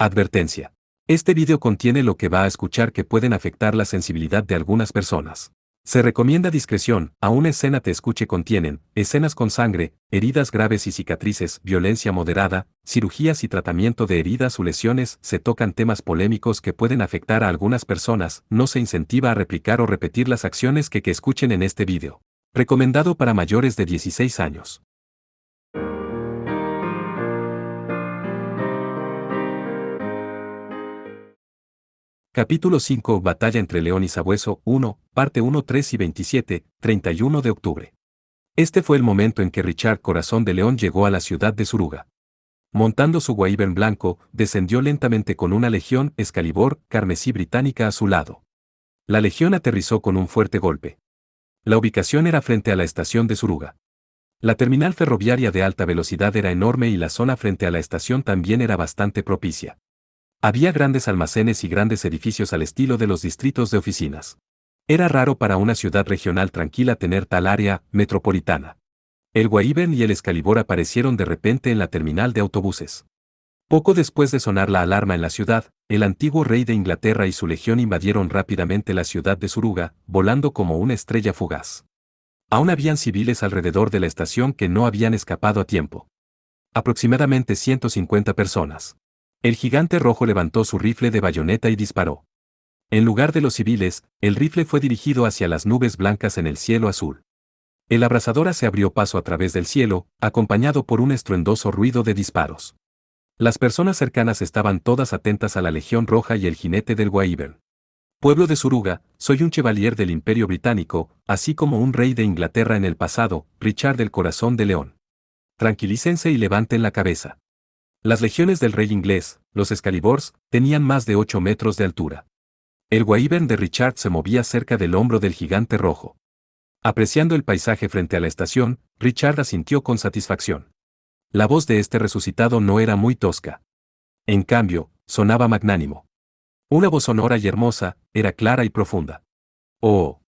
Advertencia. Este video contiene lo que va a escuchar que pueden afectar la sensibilidad de algunas personas. Se recomienda discreción, a una escena te escuche contienen, escenas con sangre, heridas graves y cicatrices, violencia moderada, cirugías y tratamiento de heridas o lesiones, se tocan temas polémicos que pueden afectar a algunas personas, no se incentiva a replicar o repetir las acciones que escuchen en este video. Recomendado para mayores de 16 años. Capítulo 5 Batalla entre León y Sabueso 1, parte 1 3 y 27, 31 de octubre. Este fue el momento en que Richard Corazón de León llegó a la ciudad de Suruga. Montando su Wyvern blanco, descendió lentamente con una legión Excalibur carmesí británica a su lado. La legión aterrizó con un fuerte golpe. La ubicación era frente a la estación de Suruga. La terminal ferroviaria de alta velocidad era enorme y la zona frente a la estación también era bastante propicia. Había grandes almacenes y grandes edificios al estilo de los distritos de oficinas. Era raro para una ciudad regional tranquila tener tal área metropolitana. El Wyvern y el Excalibur aparecieron de repente en la terminal de autobuses. Poco después de sonar la alarma en la ciudad, el antiguo rey de Inglaterra y su legión invadieron rápidamente la ciudad de Suruga, volando como una estrella fugaz. Aún habían civiles alrededor de la estación que no habían escapado a tiempo. Aproximadamente 150 personas. El gigante rojo levantó su rifle de bayoneta y disparó. En lugar de los civiles, el rifle fue dirigido hacia las nubes blancas en el cielo azul. El abrasadora se abrió paso a través del cielo, acompañado por un estruendoso ruido de disparos. Las personas cercanas estaban todas atentas a la Legión Roja y el jinete del Wyvern. Pueblo de Suruga, soy un chevalier del Imperio Británico, así como un rey de Inglaterra en el pasado, Richard del Corazón de León. Tranquilícense y levanten la cabeza. Las legiones del rey inglés, los Excaliburs, tenían más de 8 metros de altura. El Wyvern de Richard se movía cerca del hombro del gigante rojo. Apreciando el paisaje frente a la estación, Richard asintió con satisfacción. La voz de este resucitado no era muy tosca. En cambio, sonaba magnánimo. Una voz sonora y hermosa, era clara y profunda. Oh.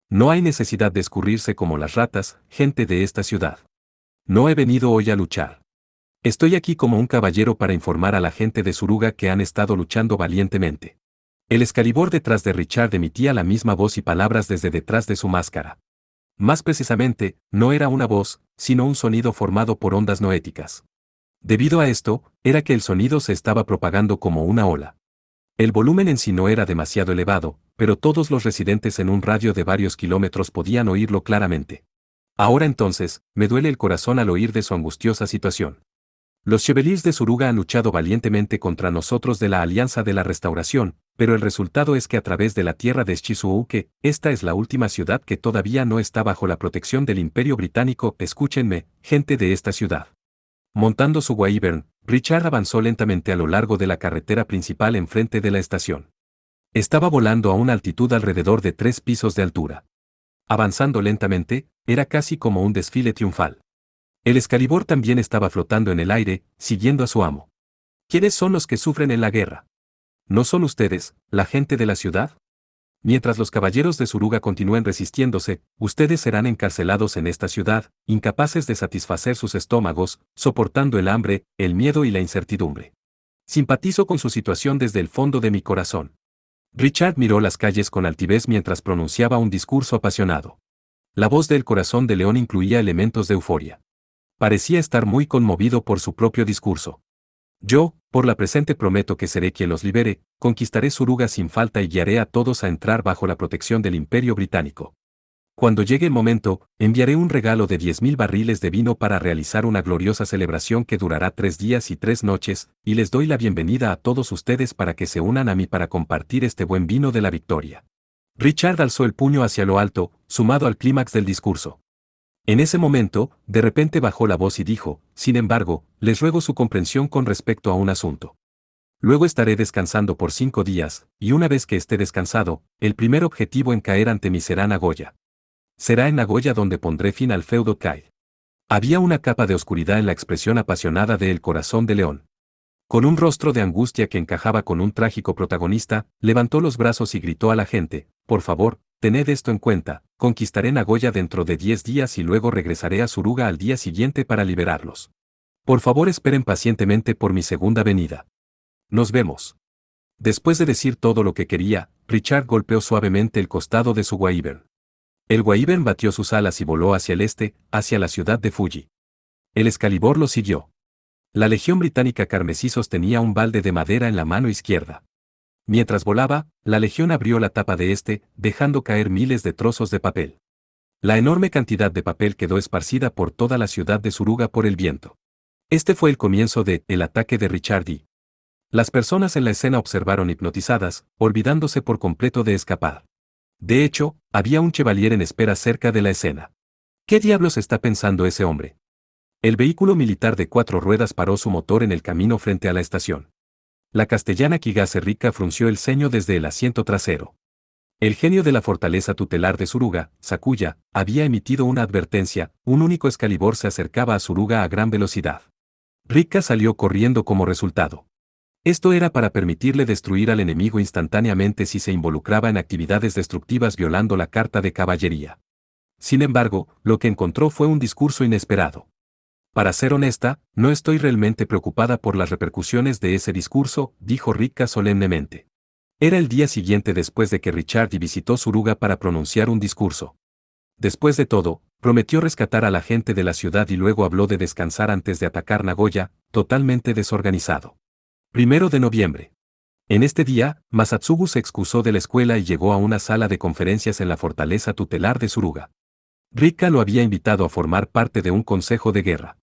No hay necesidad de escurrirse como las ratas, gente de esta ciudad. No he venido hoy a luchar. Estoy aquí como un caballero para informar a la gente de Suruga que han estado luchando valientemente. El Excalibur detrás de Richard emitía la misma voz y palabras desde detrás de su máscara. Más precisamente, no era una voz, sino un sonido formado por ondas noéticas. Debido a esto, era que el sonido se estaba propagando como una ola. El volumen en sí no era demasiado elevado, pero todos los residentes en un radio de varios kilómetros podían oírlo claramente. Ahora entonces, me duele el corazón al oír de su angustiosa situación. Los Chevaliers de Suruga han luchado valientemente contra nosotros de la Alianza de la Restauración, pero el resultado es que a través de la tierra de Shizuoka, esta es la última ciudad que todavía no está bajo la protección del Imperio Británico. Escúchenme, gente de esta ciudad. Montando su Wyvern, Richard avanzó lentamente a lo largo de la carretera principal enfrente de la estación. Estaba volando a una altitud alrededor de 3 pisos de altura. Avanzando lentamente, era casi como un desfile triunfal. El Excalibur también estaba flotando en el aire, siguiendo a su amo. ¿Quiénes son los que sufren en la guerra? ¿No son ustedes, la gente de la ciudad? Mientras los caballeros de Suruga continúen resistiéndose, ustedes serán encarcelados en esta ciudad, incapaces de satisfacer sus estómagos, soportando el hambre, el miedo y la incertidumbre. Simpatizo con su situación desde el fondo de mi corazón. Richard miró las calles con altivez mientras pronunciaba un discurso apasionado. La voz del Corazón de León incluía elementos de euforia. Parecía estar muy conmovido por su propio discurso. Yo, por la presente prometo que seré quien los libere, conquistaré Suruga sin falta y guiaré a todos a entrar bajo la protección del Imperio Británico. Cuando llegue el momento, enviaré un regalo de 10.000 barriles de vino para realizar una gloriosa celebración que durará 3 días y 3 noches, y les doy la bienvenida a todos ustedes para que se unan a mí para compartir este buen vino de la victoria. Richard alzó el puño hacia lo alto, sumado al clímax del discurso. En ese momento, de repente bajó la voz y dijo, sin embargo, les ruego su comprensión con respecto a un asunto. Luego estaré descansando por 5 días, y una vez que esté descansado, el primer objetivo en caer ante mí será Nagoya. Será en Nagoya donde pondré fin al feudo Kai. Había una capa de oscuridad en la expresión apasionada de El Corazón de León. Con un rostro de angustia que encajaba con un trágico protagonista, levantó los brazos y gritó a la gente, por favor, tened esto en cuenta, conquistaré Nagoya dentro de 10 días y luego regresaré a Suruga al día siguiente para liberarlos. Por favor esperen pacientemente por mi segunda venida. Nos vemos. Después de decir todo lo que quería, Richard golpeó suavemente el costado de su Wyvern. El Wyvern batió sus alas y voló hacia el este, hacia la ciudad de Fuji. El Excalibur lo siguió. La Legión Británica carmesí sostenía un balde de madera en la mano izquierda. Mientras volaba, la Legión abrió la tapa de este, dejando caer miles de trozos de papel. La enorme cantidad de papel quedó esparcida por toda la ciudad de Suruga por el viento. Este fue el comienzo de el ataque de Richard D. Las personas en la escena observaron hipnotizadas, olvidándose por completo de escapar. De hecho, había un chevalier en espera cerca de la escena. ¿Qué diablos está pensando ese hombre? El vehículo militar de 4 ruedas paró su motor en el camino frente a la estación. La castellana Kigase Rika frunció el ceño desde el asiento trasero. El genio de la fortaleza tutelar de Suruga, Sakuya, había emitido una advertencia: un único Excalibur se acercaba a Suruga a gran velocidad. Rika salió corriendo como resultado. Esto era para permitirle destruir al enemigo instantáneamente si se involucraba en actividades destructivas violando la carta de caballería. Sin embargo, lo que encontró fue un discurso inesperado. Para ser honesta, no estoy realmente preocupada por las repercusiones de ese discurso, dijo Rika solemnemente. Era el día siguiente después de que Richard visitó Suruga para pronunciar un discurso. Después de todo, prometió rescatar a la gente de la ciudad y luego habló de descansar antes de atacar Nagoya, totalmente desorganizado. 1 de noviembre. En este día, Masatsugu se excusó de la escuela y llegó a una sala de conferencias en la fortaleza tutelar de Suruga. Rika lo había invitado a formar parte de un consejo de guerra.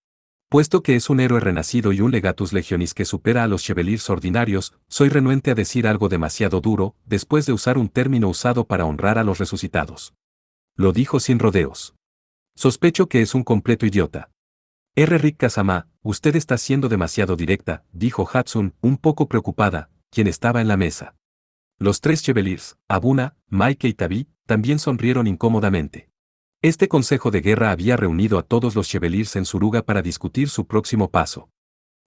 Puesto que es un héroe renacido y un legatus legionis que supera a los chevaliers ordinarios, soy renuente a decir algo demasiado duro, después de usar un término usado para honrar a los resucitados. Lo dijo sin rodeos. Sospecho que es un completo idiota. Rika-sama, usted está siendo demasiado directa, dijo Hatsun, un poco preocupada, quien estaba en la mesa. Los 3 chevaliers, Abuna, Maike y Tabi, también sonrieron incómodamente. Este consejo de guerra había reunido a todos los chevaliers en Suruga para discutir su próximo paso.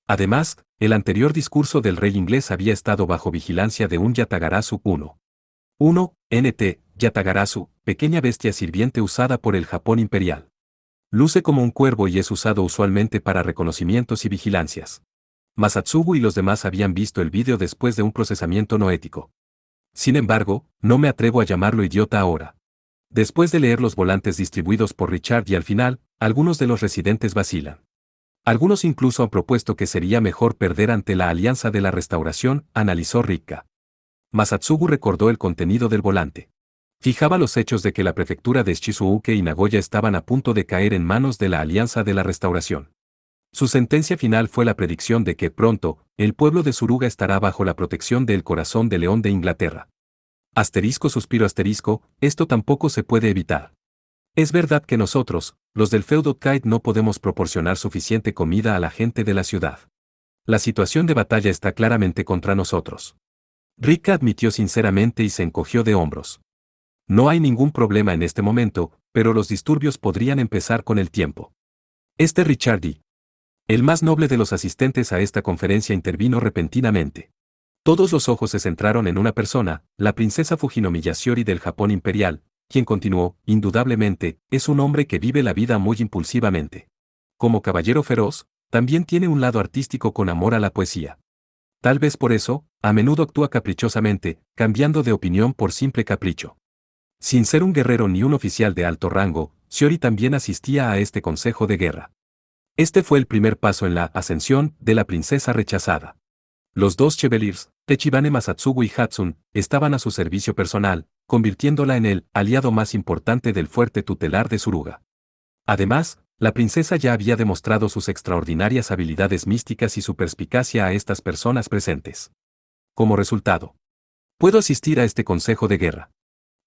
Además, el anterior discurso del rey inglés había estado bajo vigilancia de un Yatagarasu 1. NT, Yatagarasu, pequeña bestia sirviente usada por el Japón imperial. Luce como un cuervo y es usado usualmente para reconocimientos y vigilancias. Masatsugu y los demás habían visto el vídeo después de un procesamiento no ético. Sin embargo, no me atrevo a llamarlo idiota ahora. Después de leer los volantes distribuidos por Richard y al final, algunos de los residentes vacilan. Algunos incluso han propuesto que sería mejor perder ante la Alianza de la Restauración, analizó Rika. Masatsugu recordó el contenido del volante. Fijaba los hechos de que la prefectura de Shizuoka y Nagoya estaban a punto de caer en manos de la Alianza de la Restauración. Su sentencia final fue la predicción de que pronto, el pueblo de Suruga estará bajo la protección del corazón de león de Inglaterra. Suspiro asterisco, esto tampoco se puede evitar. Es verdad que nosotros, los del feudo Kite, no podemos proporcionar suficiente comida a la gente de la ciudad. La situación de batalla está claramente contra nosotros. Rika admitió sinceramente y se encogió de hombros. No hay ningún problema en este momento, pero los disturbios podrían empezar con el tiempo. Richard D. El más noble de los asistentes a esta conferencia intervino repentinamente. Todos los ojos se centraron en una persona, la princesa Fujinomi Yashiori del Japón imperial, quien continuó: indudablemente, es un hombre que vive la vida muy impulsivamente. Como caballero feroz, también tiene un lado artístico con amor a la poesía. Tal vez por eso, a menudo actúa caprichosamente, cambiando de opinión por simple capricho. Sin ser un guerrero ni un oficial de alto rango, Shiori también asistía a este consejo de guerra. Este fue el primer paso en la ascensión de la princesa rechazada. Los 2 chevaliers, Techibane Masatsugu y Hatsun, estaban a su servicio personal, convirtiéndola en el aliado más importante del fuerte tutelar de Suruga. Además, la princesa ya había demostrado sus extraordinarias habilidades místicas y su perspicacia a estas personas presentes. Como resultado, ¿puedo asistir a este consejo de guerra?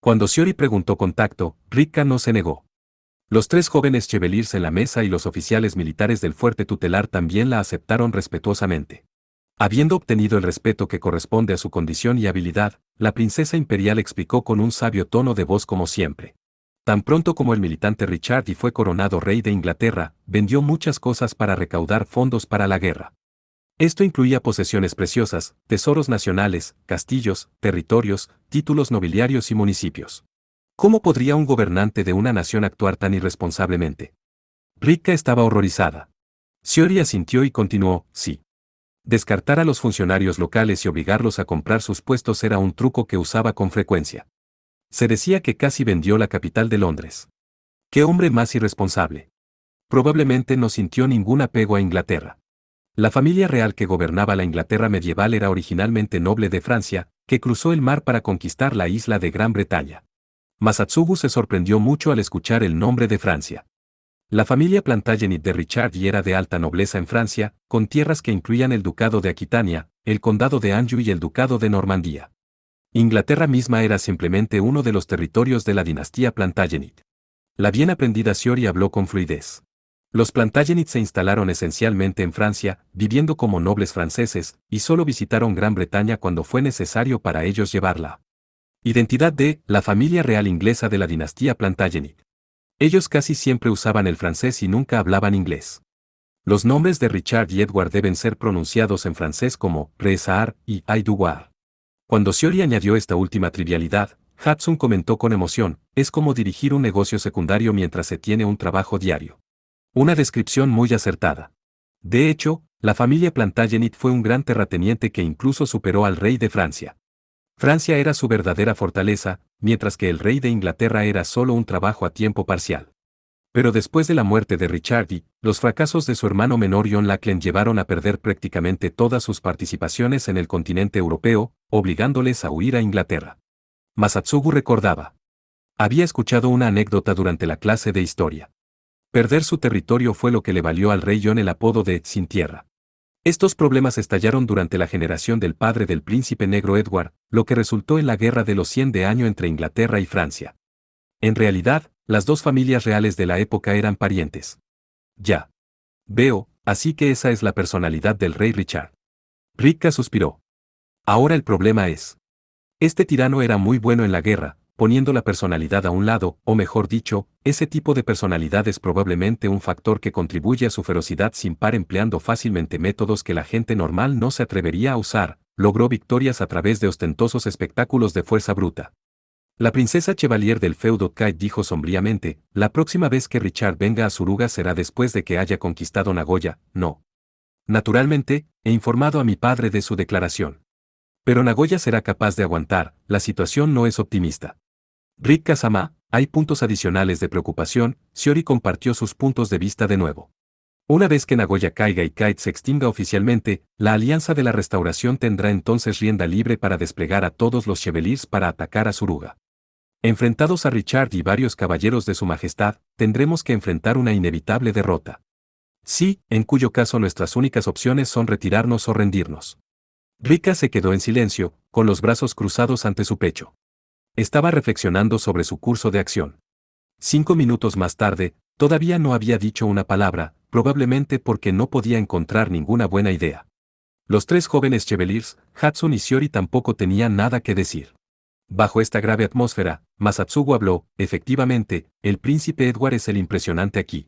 Cuando Shiori preguntó con tacto, Rika no se negó. Los 3 jóvenes chevaliers en la mesa y los oficiales militares del fuerte tutelar también la aceptaron respetuosamente. Habiendo obtenido el respeto que corresponde a su condición y habilidad, la princesa imperial explicó con un sabio tono de voz como siempre. Tan pronto como el militante Richard fue coronado rey de Inglaterra, vendió muchas cosas para recaudar fondos para la guerra. Esto incluía posesiones preciosas, tesoros nacionales, castillos, territorios, títulos nobiliarios y municipios. ¿Cómo podría un gobernante de una nación actuar tan irresponsablemente? Rika estaba horrorizada. Shiori asintió y continuó: sí. Descartar a los funcionarios locales y obligarlos a comprar sus puestos era un truco que usaba con frecuencia. Se decía que casi vendió la capital de Londres. ¡Qué hombre más irresponsable! Probablemente no sintió ningún apego a Inglaterra. La familia real que gobernaba la Inglaterra medieval era originalmente noble de Francia, que cruzó el mar para conquistar la isla de Gran Bretaña. Masatsugu se sorprendió mucho al escuchar el nombre de Francia. La familia Plantagenet de Richard era de alta nobleza en Francia, con tierras que incluían el ducado de Aquitania, el condado de Anjou y el ducado de Normandía. Inglaterra misma era simplemente uno de los territorios de la dinastía Plantagenet. La bien aprendida Shiori habló con fluidez. Los Plantagenet se instalaron esencialmente en Francia, viviendo como nobles franceses, y solo visitaron Gran Bretaña cuando fue necesario para ellos llevarla. Identidad de la familia real inglesa de la dinastía Plantagenet. Ellos casi siempre usaban el francés y nunca hablaban inglés. Los nombres de Richard y Edward deben ser pronunciados en francés como Résar y Aiduar. Cuando Shiori añadió esta última trivialidad, Hudson comentó con emoción, es como dirigir un negocio secundario mientras se tiene un trabajo diario. Una descripción muy acertada. De hecho, la familia Plantagenet fue un gran terrateniente que incluso superó al rey de Francia. Francia era su verdadera fortaleza, mientras que el rey de Inglaterra era solo un trabajo a tiempo parcial. Pero después de la muerte de Richard, los fracasos de su hermano menor John Lackland llevaron a perder prácticamente todas sus participaciones en el continente europeo, obligándoles a huir a Inglaterra. Masatsugu recordaba. Había escuchado una anécdota durante la clase de historia. Perder su territorio fue lo que le valió al rey John el apodo de Sin Tierra. Estos problemas estallaron durante la generación del padre del príncipe negro Edward, lo que resultó en la Guerra de los 100 de año entre Inglaterra y Francia. En realidad, las dos familias reales de la época eran parientes. Ya. Veo, así que esa es la personalidad del rey Richard. Ricka suspiró. Ahora el problema es. Este tirano era muy bueno en la guerra, poniendo la personalidad a un lado, o mejor dicho, ese tipo de personalidad es probablemente un factor que contribuye a su ferocidad sin par empleando fácilmente métodos que la gente normal no se atrevería a usar, logró victorias a través de ostentosos espectáculos de fuerza bruta. La princesa Chevalier del feudo Kite dijo sombríamente, la próxima vez que Richard venga a Suruga será después de que haya conquistado Nagoya, no. Naturalmente, he informado a mi padre de su declaración. Pero Nagoya será capaz de aguantar, la situación no es optimista. Rikka-sama, hay puntos adicionales de preocupación, Shiori compartió sus puntos de vista de nuevo. Una vez que Nagoya caiga y Kite se extinga oficialmente, la Alianza de la Restauración tendrá entonces rienda libre para desplegar a todos los Chevaliers para atacar a Suruga. Enfrentados a Richard y varios caballeros de su majestad, tendremos que enfrentar una inevitable derrota. Sí, en cuyo caso nuestras únicas opciones son retirarnos o rendirnos. Rikka se quedó en silencio, con los brazos cruzados ante su pecho. Estaba reflexionando sobre su curso de acción. 5 minutos más tarde, todavía no había dicho una palabra, probablemente porque no podía encontrar ninguna buena idea. Los tres jóvenes Chevaliers, Hudson y Shiori tampoco tenían nada que decir. Bajo esta grave atmósfera, Masatsugu habló, efectivamente, el príncipe Edward es el impresionante aquí.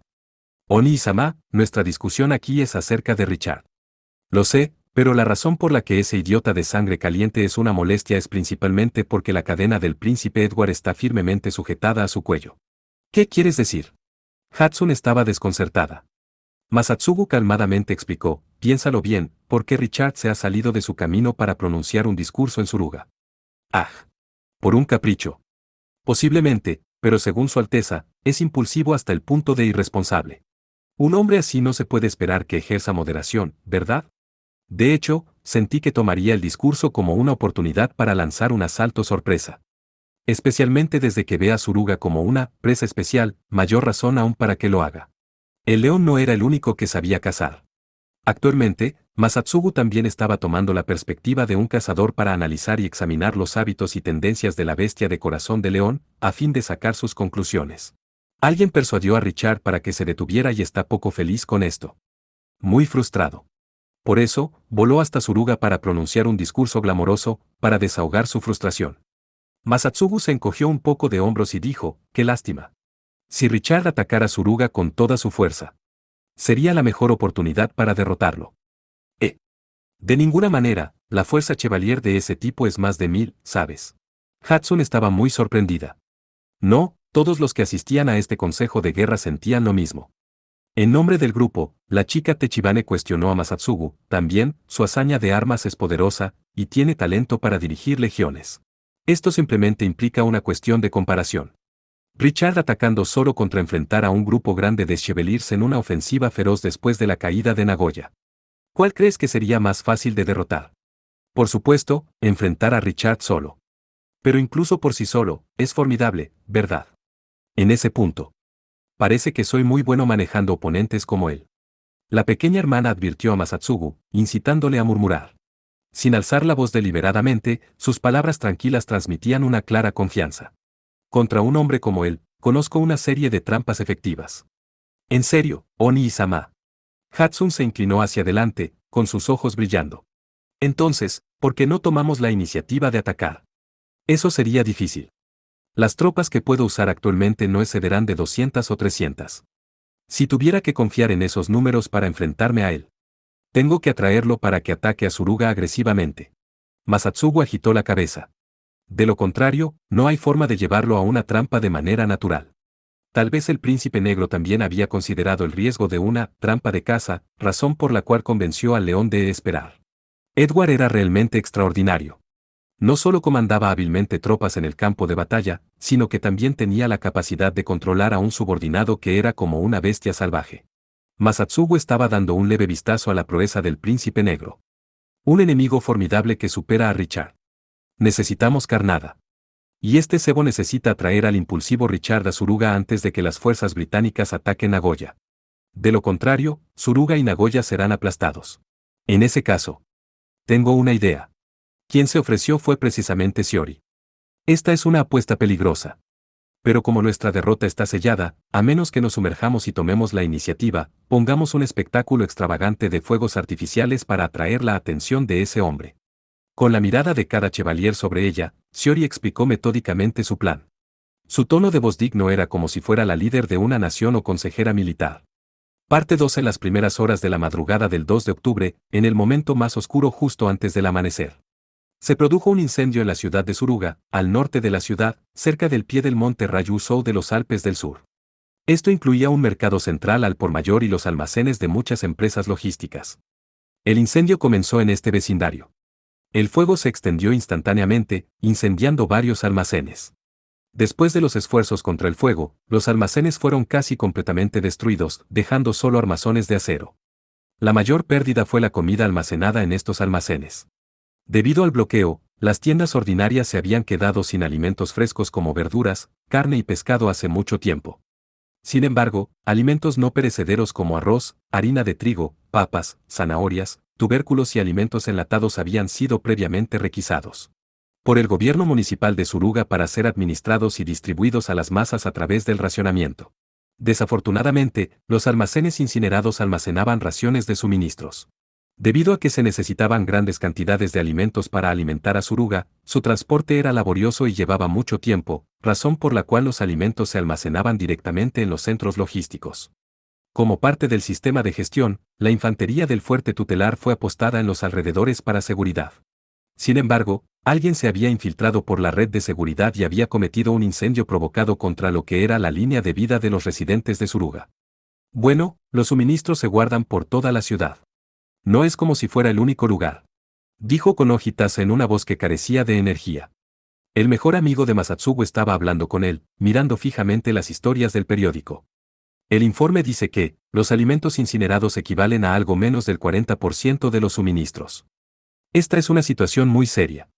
Oni-sama, nuestra discusión aquí es acerca de Richard. Lo sé, pero la razón por la que ese idiota de sangre caliente es una molestia es principalmente porque la cadena del príncipe Edward está firmemente sujetada a su cuello. ¿Qué quieres decir? Hudson estaba desconcertada. Masatsugu calmadamente explicó, piénsalo bien, ¿por qué Richard se ha salido de su camino para pronunciar un discurso en Suruga? Ah. Por un capricho. Posiblemente, pero según Su Alteza, es impulsivo hasta el punto de irresponsable. Un hombre así no se puede esperar que ejerza moderación, ¿verdad? De hecho, sentí que tomaría el discurso como una oportunidad para lanzar un asalto sorpresa. Especialmente desde que ve a Suruga como una presa especial, mayor razón aún para que lo haga. El león no era el único que sabía cazar. Actualmente, Masatsugu también estaba tomando la perspectiva de un cazador para analizar y examinar los hábitos y tendencias de la bestia de corazón de león, a fin de sacar sus conclusiones. Alguien persuadió a Richard para que se detuviera y está poco feliz con esto. Muy frustrado. Por eso, voló hasta Suruga para pronunciar un discurso glamoroso, para desahogar su frustración. Masatsugu se encogió un poco de hombros y dijo, qué lástima. Si Richard atacara Suruga con toda su fuerza, sería la mejor oportunidad para derrotarlo. De ninguna manera, la fuerza Chevalier de ese tipo es más de 1000, ¿sabes? Hudson estaba muy sorprendida. No, todos los que asistían a este consejo de guerra sentían lo mismo. En nombre del grupo, la chica Techibane cuestionó a Masatsugu, también, su hazaña de armas es poderosa, y tiene talento para dirigir legiones. Esto simplemente implica una cuestión de comparación. Richard atacando solo contra enfrentar a un grupo grande de Chevaliers en una ofensiva feroz después de la caída de Nagoya. ¿Cuál crees que sería más fácil de derrotar? Por supuesto, enfrentar a Richard solo. Pero incluso por sí solo, es formidable, ¿verdad? En ese punto. Parece que soy muy bueno manejando oponentes como él. La pequeña hermana advirtió a Masatsugu, incitándole a murmurar. Sin alzar la voz deliberadamente, sus palabras tranquilas transmitían una clara confianza. Contra un hombre como él, conozco una serie de trampas efectivas. En serio, Oni-sama. Hatsun se inclinó hacia adelante, con sus ojos brillando. Entonces, ¿por qué no tomamos la iniciativa de atacar? Eso sería difícil. Las tropas que puedo usar actualmente no excederán de 200 o 300. Si tuviera que confiar en esos números para enfrentarme a él, tengo que atraerlo para que ataque a Suruga agresivamente. Masatsugu agitó la cabeza. De lo contrario, no hay forma de llevarlo a una trampa de manera natural. Tal vez el príncipe negro también había considerado el riesgo de una trampa de caza, razón por la cual convenció al león de esperar. Edward era realmente extraordinario. No solo comandaba hábilmente tropas en el campo de batalla, sino que también tenía la capacidad de controlar a un subordinado que era como una bestia salvaje. Masatsugu estaba dando un leve vistazo a la proeza del príncipe negro. Un enemigo formidable que supera a Richard. Necesitamos carnada. Y este cebo necesita atraer al impulsivo Richard a Suruga antes de que las fuerzas británicas ataquen Nagoya. De lo contrario, Suruga y Nagoya serán aplastados. En ese caso, tengo una idea. Quien se ofreció fue precisamente Shiori. Esta es una apuesta peligrosa. Pero como nuestra derrota está sellada, a menos que nos sumerjamos y tomemos la iniciativa, pongamos un espectáculo extravagante de fuegos artificiales para atraer la atención de ese hombre. Con la mirada de cada chevalier sobre ella, Shiori explicó metódicamente su plan. Su tono de voz digno era como si fuera la líder de una nación o consejera militar. Parte 2. En las primeras horas de la madrugada del 2 de octubre, en el momento más oscuro justo antes del amanecer. Se produjo un incendio en la ciudad de Suruga, al norte de la ciudad, cerca del pie del monte Ryūzou de los Alpes del Sur. Esto incluía un mercado central al por mayor y los almacenes de muchas empresas logísticas. El incendio comenzó en este vecindario. El fuego se extendió instantáneamente, incendiando varios almacenes. Después de los esfuerzos contra el fuego, los almacenes fueron casi completamente destruidos, dejando solo armazones de acero. La mayor pérdida fue la comida almacenada en estos almacenes. Debido al bloqueo, las tiendas ordinarias se habían quedado sin alimentos frescos como verduras, carne y pescado hace mucho tiempo. Sin embargo, alimentos no perecederos como arroz, harina de trigo, papas, zanahorias, tubérculos y alimentos enlatados habían sido previamente requisados por el gobierno municipal de Suruga para ser administrados y distribuidos a las masas a través del racionamiento. Desafortunadamente, los almacenes incinerados almacenaban raciones de suministros. Debido a que se necesitaban grandes cantidades de alimentos para alimentar a Suruga, su transporte era laborioso y llevaba mucho tiempo, razón por la cual los alimentos se almacenaban directamente en los centros logísticos. Como parte del sistema de gestión, la infantería del fuerte tutelar fue apostada en los alrededores para seguridad. Sin embargo, alguien se había infiltrado por la red de seguridad y había cometido un incendio provocado contra lo que era la línea de vida de los residentes de Suruga. Bueno, los suministros se guardan por toda la ciudad. No es como si fuera el único lugar, dijo Konoji Tasa en una voz que carecía de energía. El mejor amigo de Masatsugu estaba hablando con él, mirando fijamente las historias del periódico. El informe dice que, los alimentos incinerados equivalen a algo menos del 40% de los suministros. Esta es una situación muy seria.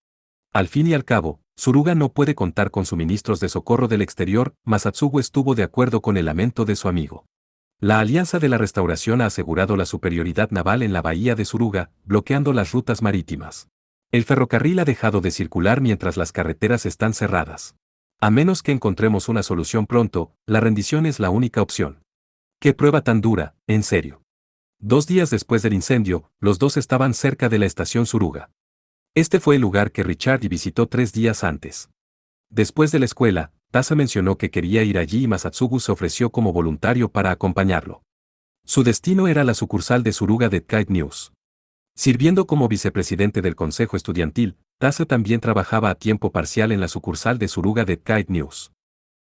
Al fin y al cabo, Suruga no puede contar con suministros de socorro del exterior. Masatsugu estuvo de acuerdo con el lamento de su amigo. La Alianza de la Restauración ha asegurado la superioridad naval en la bahía de Suruga, bloqueando las rutas marítimas. El ferrocarril ha dejado de circular mientras las carreteras están cerradas. A menos que encontremos una solución pronto, la rendición es la única opción. ¡Qué prueba tan dura, en serio! 2 días después del incendio, los dos estaban cerca de la estación Suruga. Este fue el lugar que Richard visitó 3 días antes. Después de la escuela, Tasa mencionó que quería ir allí y Masatsugu se ofreció como voluntario para acompañarlo. Su destino era la sucursal de Suruga de Kite News. Sirviendo como vicepresidente del consejo estudiantil, Tasa también trabajaba a tiempo parcial en la sucursal de Suruga de Kite News.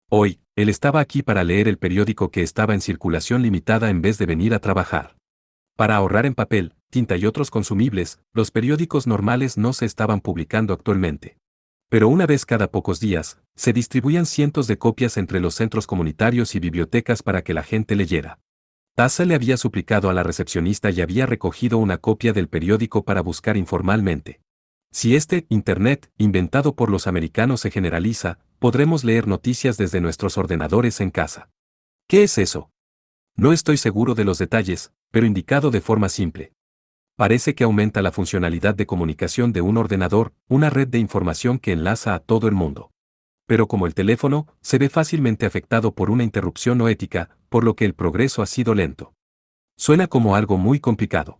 Hoy, él estaba aquí para leer el periódico que estaba en circulación limitada en vez de venir a trabajar. Para ahorrar en papel, tinta y otros consumibles, los periódicos normales no se estaban publicando actualmente. Pero una vez cada pocos días, se distribuían cientos de copias entre los centros comunitarios y bibliotecas para que la gente leyera. Taza le había suplicado a la recepcionista y había recogido una copia del periódico para buscar informalmente. Si este Internet, inventado por los americanos, se generaliza, podremos leer noticias desde nuestros ordenadores en casa. ¿Qué es eso? No estoy seguro de los detalles, pero indicado de forma simple. Parece que aumenta la funcionalidad de comunicación de un ordenador, una red de información que enlaza a todo el mundo. Pero como el teléfono, se ve fácilmente afectado por una interrupción no ética, por lo que el progreso ha sido lento. Suena como algo muy complicado.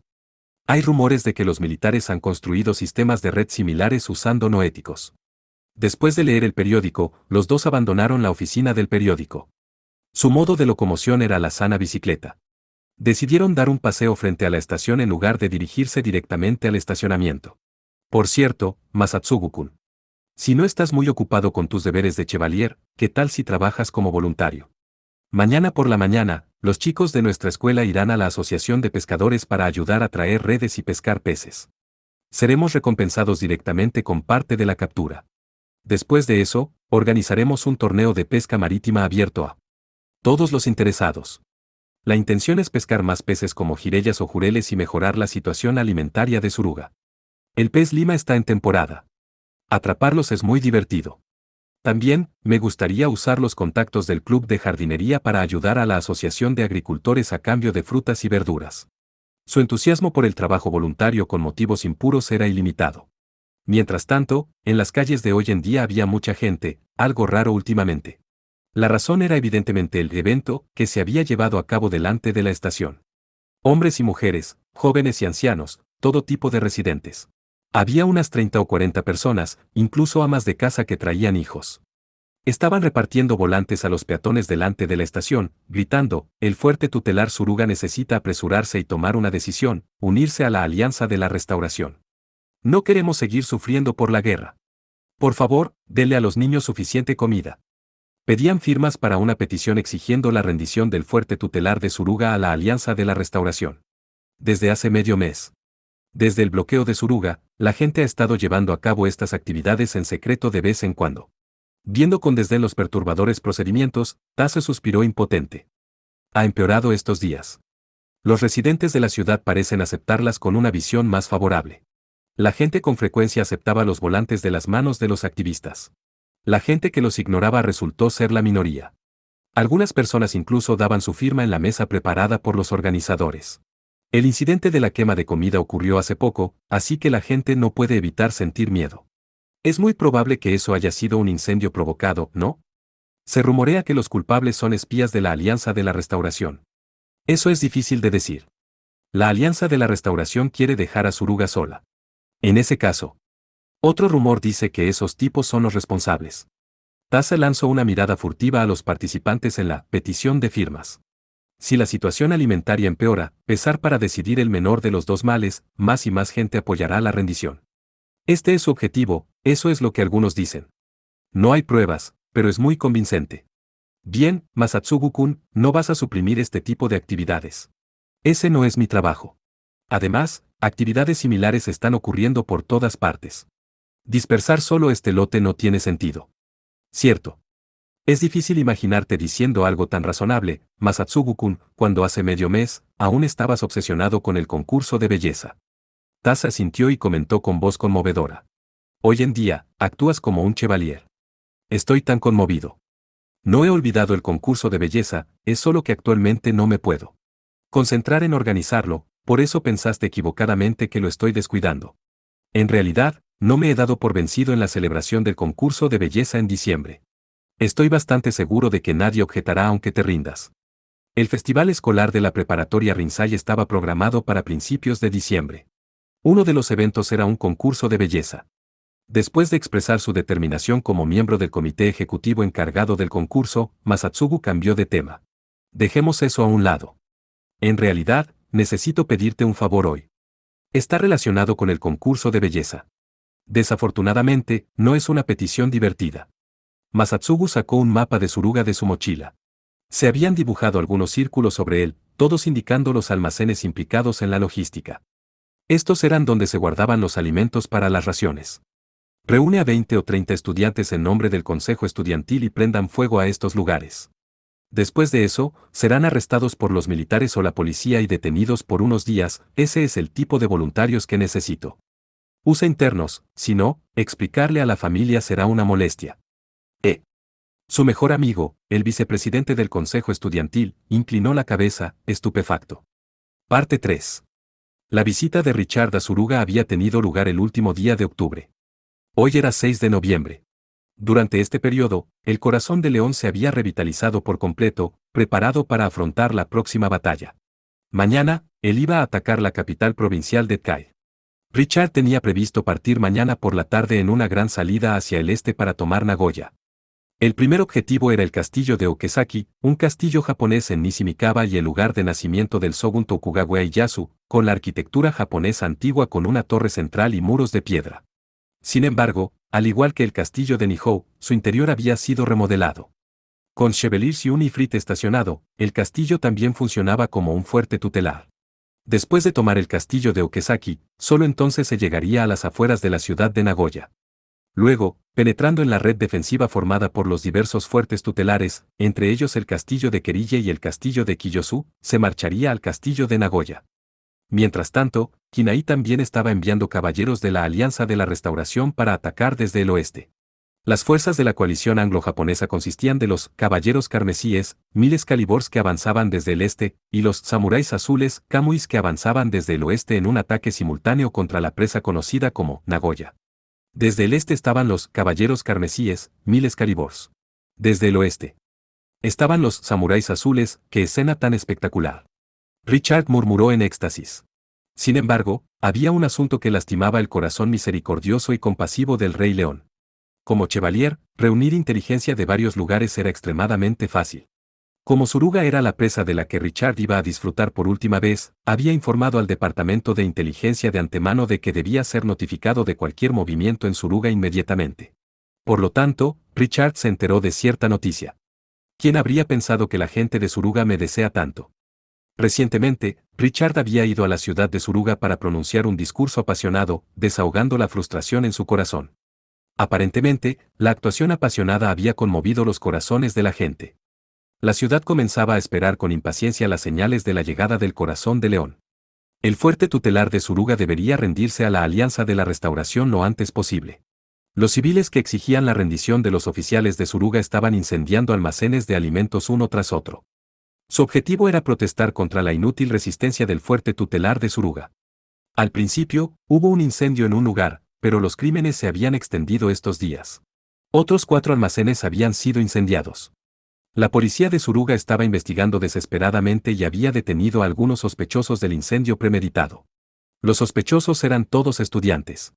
Hay rumores de que los militares han construido sistemas de red similares usando no éticos. Después de leer el periódico, los dos abandonaron la oficina del periódico. Su modo de locomoción era la sana bicicleta. Decidieron dar un paseo frente a la estación en lugar de dirigirse directamente al estacionamiento. Por cierto, Masatsugu-kun. Si no estás muy ocupado con tus deberes de chevalier, ¿qué tal si trabajas como voluntario? Mañana por la mañana, los chicos de nuestra escuela irán a la Asociación de Pescadores para ayudar a traer redes y pescar peces. Seremos recompensados directamente con parte de la captura. Después de eso, organizaremos un torneo de pesca marítima abierto a todos los interesados. La intención es pescar más peces como jireyas o jureles y mejorar la situación alimentaria de Suruga. El pez lima está en temporada. Atraparlos es muy divertido. También, me gustaría usar los contactos del club de jardinería para ayudar a la asociación de agricultores a cambio de frutas y verduras. Su entusiasmo por el trabajo voluntario con motivos impuros era ilimitado. Mientras tanto, en las calles de hoy en día había mucha gente, algo raro últimamente. La razón era evidentemente el evento que se había llevado a cabo delante de la estación. Hombres y mujeres, jóvenes y ancianos, todo tipo de residentes. Había unas 30 o 40 personas, incluso amas de casa que traían hijos. Estaban repartiendo volantes a los peatones delante de la estación, gritando, el fuerte tutelar Suruga necesita apresurarse y tomar una decisión, unirse a la Alianza de la Restauración. No queremos seguir sufriendo por la guerra. Por favor, denle a los niños suficiente comida. Pedían firmas para una petición exigiendo la rendición del fuerte tutelar de Suruga a la Alianza de la Restauración. Desde hace medio mes. Desde el bloqueo de Suruga, la gente ha estado llevando a cabo estas actividades en secreto de vez en cuando. Viendo con desdén los perturbadores procedimientos, Tase suspiró impotente. Ha empeorado estos días. Los residentes de la ciudad parecen aceptarlas con una visión más favorable. La gente con frecuencia aceptaba los volantes de las manos de los activistas. La gente que los ignoraba resultó ser la minoría. Algunas personas incluso daban su firma en la mesa preparada por los organizadores. El incidente de la quema de comida ocurrió hace poco, así que la gente no puede evitar sentir miedo. Es muy probable que eso haya sido un incendio provocado, ¿no? Se rumorea que los culpables son espías de la Alianza de la Restauración. Eso es difícil de decir. La Alianza de la Restauración quiere dejar a Suruga sola. En ese caso, otro rumor dice que esos tipos son los responsables. Tasa lanzó una mirada furtiva a los participantes en la petición de firmas. Si la situación alimentaria empeora, pesar para decidir el menor de los dos males, más y más gente apoyará la rendición. Este es su objetivo, eso es lo que algunos dicen. No hay pruebas, pero es muy convincente. Bien, Masatsugu-kun, no vas a suprimir este tipo de actividades. Ese no es mi trabajo. Además, actividades similares están ocurriendo por todas partes. Dispersar solo este lote no tiene sentido. Cierto. Es difícil imaginarte diciendo algo tan razonable, Masatsugu-kun, cuando hace medio mes, aún estabas obsesionado con el concurso de belleza. Tasa sintió y comentó con voz conmovedora. Hoy en día, actúas como un chevalier. Estoy tan conmovido. No he olvidado el concurso de belleza, es solo que actualmente no me puedo concentrar en organizarlo, por eso pensaste equivocadamente que lo estoy descuidando. En realidad, no me he dado por vencido en la celebración del concurso de belleza en diciembre. Estoy bastante seguro de que nadie objetará aunque te rindas. El festival escolar de la preparatoria Rinsay estaba programado para principios de diciembre. Uno de los eventos era un concurso de belleza. Después de expresar su determinación como miembro del comité ejecutivo encargado del concurso, Masatsugu cambió de tema. Dejemos eso a un lado. En realidad, necesito pedirte un favor hoy. Está relacionado con el concurso de belleza. Desafortunadamente, no es una petición divertida. Masatsugu sacó un mapa de Suruga de su mochila. Se habían dibujado algunos círculos sobre él, todos indicando los almacenes implicados en la logística. Estos eran donde se guardaban los alimentos para las raciones. Reúne a 20 o 30 estudiantes en nombre del consejo estudiantil y prendan fuego a estos lugares. Después de eso, serán arrestados por los militares o la policía y detenidos por unos días. Ese es el tipo de voluntarios que necesito. Usa internos, si no, explicarle a la familia será una molestia. Su mejor amigo, el vicepresidente del consejo estudiantil, inclinó la cabeza, estupefacto. Parte 3. La visita de Richard a Suruga había tenido lugar el último día de octubre. Hoy era 6 de noviembre. Durante este periodo, el corazón de León se había revitalizado por completo, preparado para afrontar la próxima batalla. Mañana, él iba a atacar la capital provincial de Kai. Richard tenía previsto partir mañana por la tarde en una gran salida hacia el este para tomar Nagoya. El primer objetivo era el castillo de Okesaki, un castillo japonés en Nishimikawa y el lugar de nacimiento del Shogun Tokugawa Ieyasu, con la arquitectura japonesa antigua con una torre central y muros de piedra. Sin embargo, al igual que el castillo de Nihou, su interior había sido remodelado. Con Chevalier y Ifrit estacionado, el castillo también funcionaba como un fuerte tutelar. Después de tomar el castillo de Okesaki, solo entonces se llegaría a las afueras de la ciudad de Nagoya. Luego, penetrando en la red defensiva formada por los diversos fuertes tutelares, entre ellos el castillo de Kerille y el castillo de Kiyosu, se marcharía al castillo de Nagoya. Mientras tanto, Kinai también estaba enviando caballeros de la Alianza de la Restauración para atacar desde el oeste. Las fuerzas de la coalición anglo-japonesa consistían de los caballeros carmesíes, 1000 Excaliburs que avanzaban desde el este, y los samuráis azules, Kamuis que avanzaban desde el oeste en un ataque simultáneo contra la presa conocida como Nagoya. Desde el este estaban los caballeros carmesíes, 1000 Excaliburs. Desde el oeste estaban los samuráis azules. ¡Qué escena tan espectacular! Richard murmuró en éxtasis. Sin embargo, había un asunto que lastimaba el corazón misericordioso y compasivo del Rey León. Como Chevalier, reunir inteligencia de varios lugares era extremadamente fácil. Como Suruga era la presa de la que Richard iba a disfrutar por última vez, había informado al Departamento de Inteligencia de antemano de que debía ser notificado de cualquier movimiento en Suruga inmediatamente. Por lo tanto, Richard se enteró de cierta noticia. ¿Quién habría pensado que la gente de Suruga me desea tanto? Recientemente, Richard había ido a la ciudad de Suruga para pronunciar un discurso apasionado, desahogando la frustración en su corazón. Aparentemente, la actuación apasionada había conmovido los corazones de la gente. La ciudad comenzaba a esperar con impaciencia las señales de la llegada del corazón de León. El fuerte tutelar de Suruga debería rendirse a la Alianza de la Restauración lo antes posible. Los civiles que exigían la rendición de los oficiales de Suruga estaban incendiando almacenes de alimentos uno tras otro. Su objetivo era protestar contra la inútil resistencia del fuerte tutelar de Suruga. Al principio, hubo un incendio en un lugar, pero los crímenes se habían extendido estos días. Otros 4 almacenes habían sido incendiados. La policía de Suruga estaba investigando desesperadamente y había detenido a algunos sospechosos del incendio premeditado. Los sospechosos eran todos estudiantes.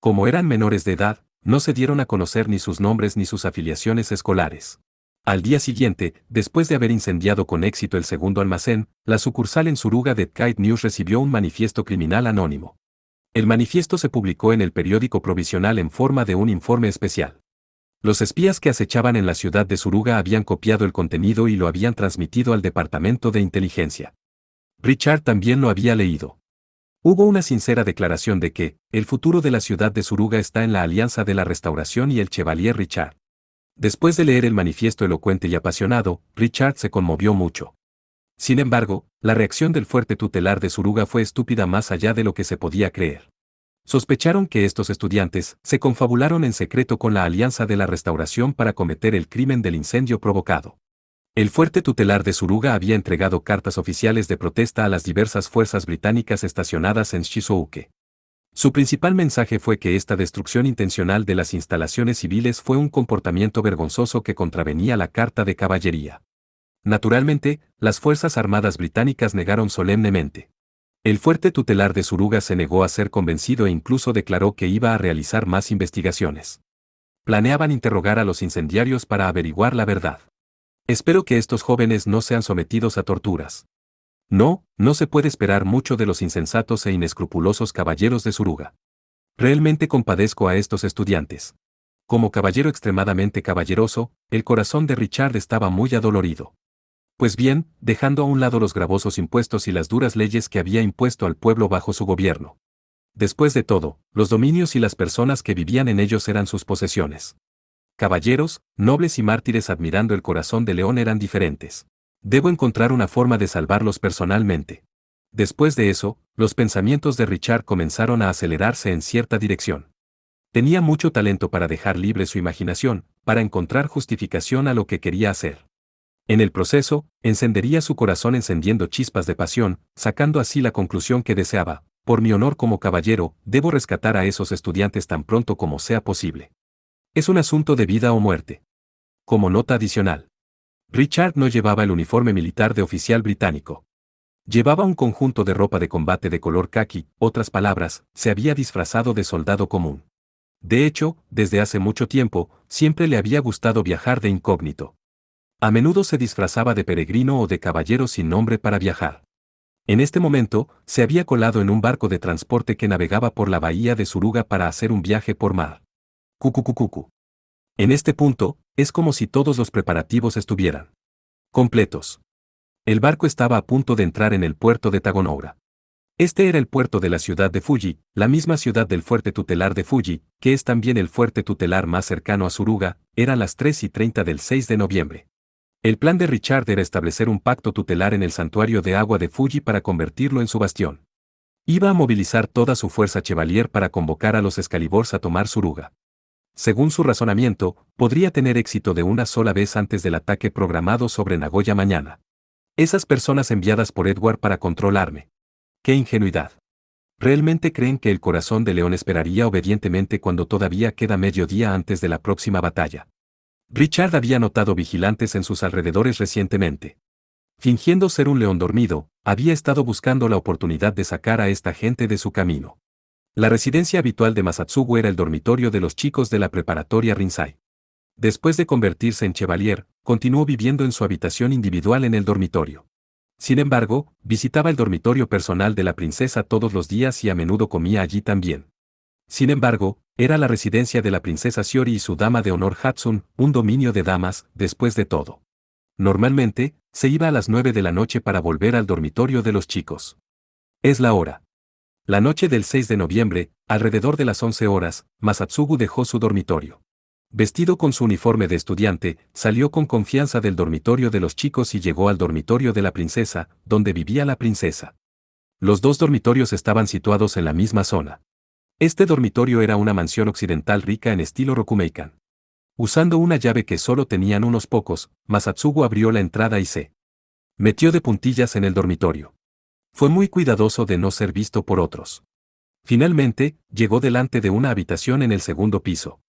Como eran menores de edad, no se dieron a conocer ni sus nombres ni sus afiliaciones escolares. Al día siguiente, después de haber incendiado con éxito el segundo almacén, la sucursal en Suruga de Kite News recibió un manifiesto criminal anónimo. El manifiesto se publicó en el periódico provisional en forma de un informe especial. Los espías que acechaban en la ciudad de Suruga habían copiado el contenido y lo habían transmitido al Departamento de Inteligencia. Richard también lo había leído. Hubo una sincera declaración de que, el futuro de la ciudad de Suruga está en la Alianza de la Restauración y el Chevalier Richard. Después de leer el manifiesto elocuente y apasionado, Richard se conmovió mucho. Sin embargo, la reacción del fuerte tutelar de Suruga fue estúpida más allá de lo que se podía creer. Sospecharon que estos estudiantes se confabularon en secreto con la Alianza de la Restauración para cometer el crimen del incendio provocado. El fuerte tutelar de Suruga había entregado cartas oficiales de protesta a las diversas fuerzas británicas estacionadas en Shizuoka. Su principal mensaje fue que esta destrucción intencional de las instalaciones civiles fue un comportamiento vergonzoso que contravenía la Carta de Caballería. Naturalmente, las Fuerzas Armadas británicas negaron solemnemente. El fuerte tutelar de Suruga se negó a ser convencido e incluso declaró que iba a realizar más investigaciones. Planeaban interrogar a los incendiarios para averiguar la verdad. Espero que estos jóvenes no sean sometidos a torturas. No, no se puede esperar mucho de los insensatos e inescrupulosos caballeros de Suruga. Realmente compadezco a estos estudiantes. Como caballero extremadamente caballeroso, el corazón de Richard estaba muy adolorido. Pues bien, dejando a un lado los gravosos impuestos y las duras leyes que había impuesto al pueblo bajo su gobierno. Después de todo, los dominios y las personas que vivían en ellos eran sus posesiones. Caballeros, nobles y mártires admirando el corazón de León eran diferentes. Debo encontrar una forma de salvarlos personalmente. Después de eso, los pensamientos de Richard comenzaron a acelerarse en cierta dirección. Tenía mucho talento para dejar libre su imaginación, para encontrar justificación a lo que quería hacer. En el proceso, encendería su corazón encendiendo chispas de pasión, sacando así la conclusión que deseaba: por mi honor como caballero, debo rescatar a esos estudiantes tan pronto como sea posible. Es un asunto de vida o muerte. Como nota adicional, Richard no llevaba el uniforme militar de oficial británico. Llevaba un conjunto de ropa de combate de color caqui, otras palabras, se había disfrazado de soldado común. De hecho, desde hace mucho tiempo, siempre le había gustado viajar de incógnito. A menudo se disfrazaba de peregrino o de caballero sin nombre para viajar. En este momento, se había colado en un barco de transporte que navegaba por la bahía de Suruga para hacer un viaje por mar. Cucucucucu. En este punto, es como si todos los preparativos estuvieran completos. El barco estaba a punto de entrar en el puerto de Tagonoura. Este era el puerto de la ciudad de Fuji, la misma ciudad del fuerte tutelar de Fuji, que es también el fuerte tutelar más cercano a Suruga. Eran las 3:30 del 6 de noviembre. El plan de Richard era establecer un pacto tutelar en el santuario de agua de Fuji para convertirlo en su bastión. Iba a movilizar toda su fuerza chevalier para convocar a los Excaliburs a tomar Suruga. Según su razonamiento, podría tener éxito de una sola vez antes del ataque programado sobre Nagoya mañana. Esas personas enviadas por Edward para controlarme. ¡Qué ingenuidad! ¿Realmente creen que el corazón de León esperaría obedientemente cuando todavía queda medio día antes de la próxima batalla? Richard había notado vigilantes en sus alrededores recientemente. Fingiendo ser un león dormido, había estado buscando la oportunidad de sacar a esta gente de su camino. La residencia habitual de Masatsugu era el dormitorio de los chicos de la preparatoria Rinzai. Después de convertirse en chevalier, continuó viviendo en su habitación individual en el dormitorio. Sin embargo, visitaba el dormitorio personal de la princesa todos los días y a menudo comía allí también. Sin embargo, era la residencia de la princesa Shiori y su dama de honor Hatsun, un dominio de damas, después de todo. Normalmente, se iba a las 9 de la noche para volver al dormitorio de los chicos. Es la hora. La noche del 6 de noviembre, alrededor de las 11 horas, Masatsugu dejó su dormitorio. Vestido con su uniforme de estudiante, salió con confianza del dormitorio de los chicos y llegó al dormitorio de la princesa, donde vivía la princesa. Los dos dormitorios estaban situados en la misma zona. Este dormitorio era una mansión occidental rica en estilo Rokumeikan. Usando una llave que solo tenían unos pocos, Masatsugu abrió la entrada y se metió de puntillas en el dormitorio. Fue muy cuidadoso de no ser visto por otros. Finalmente, llegó delante de una habitación en el segundo piso.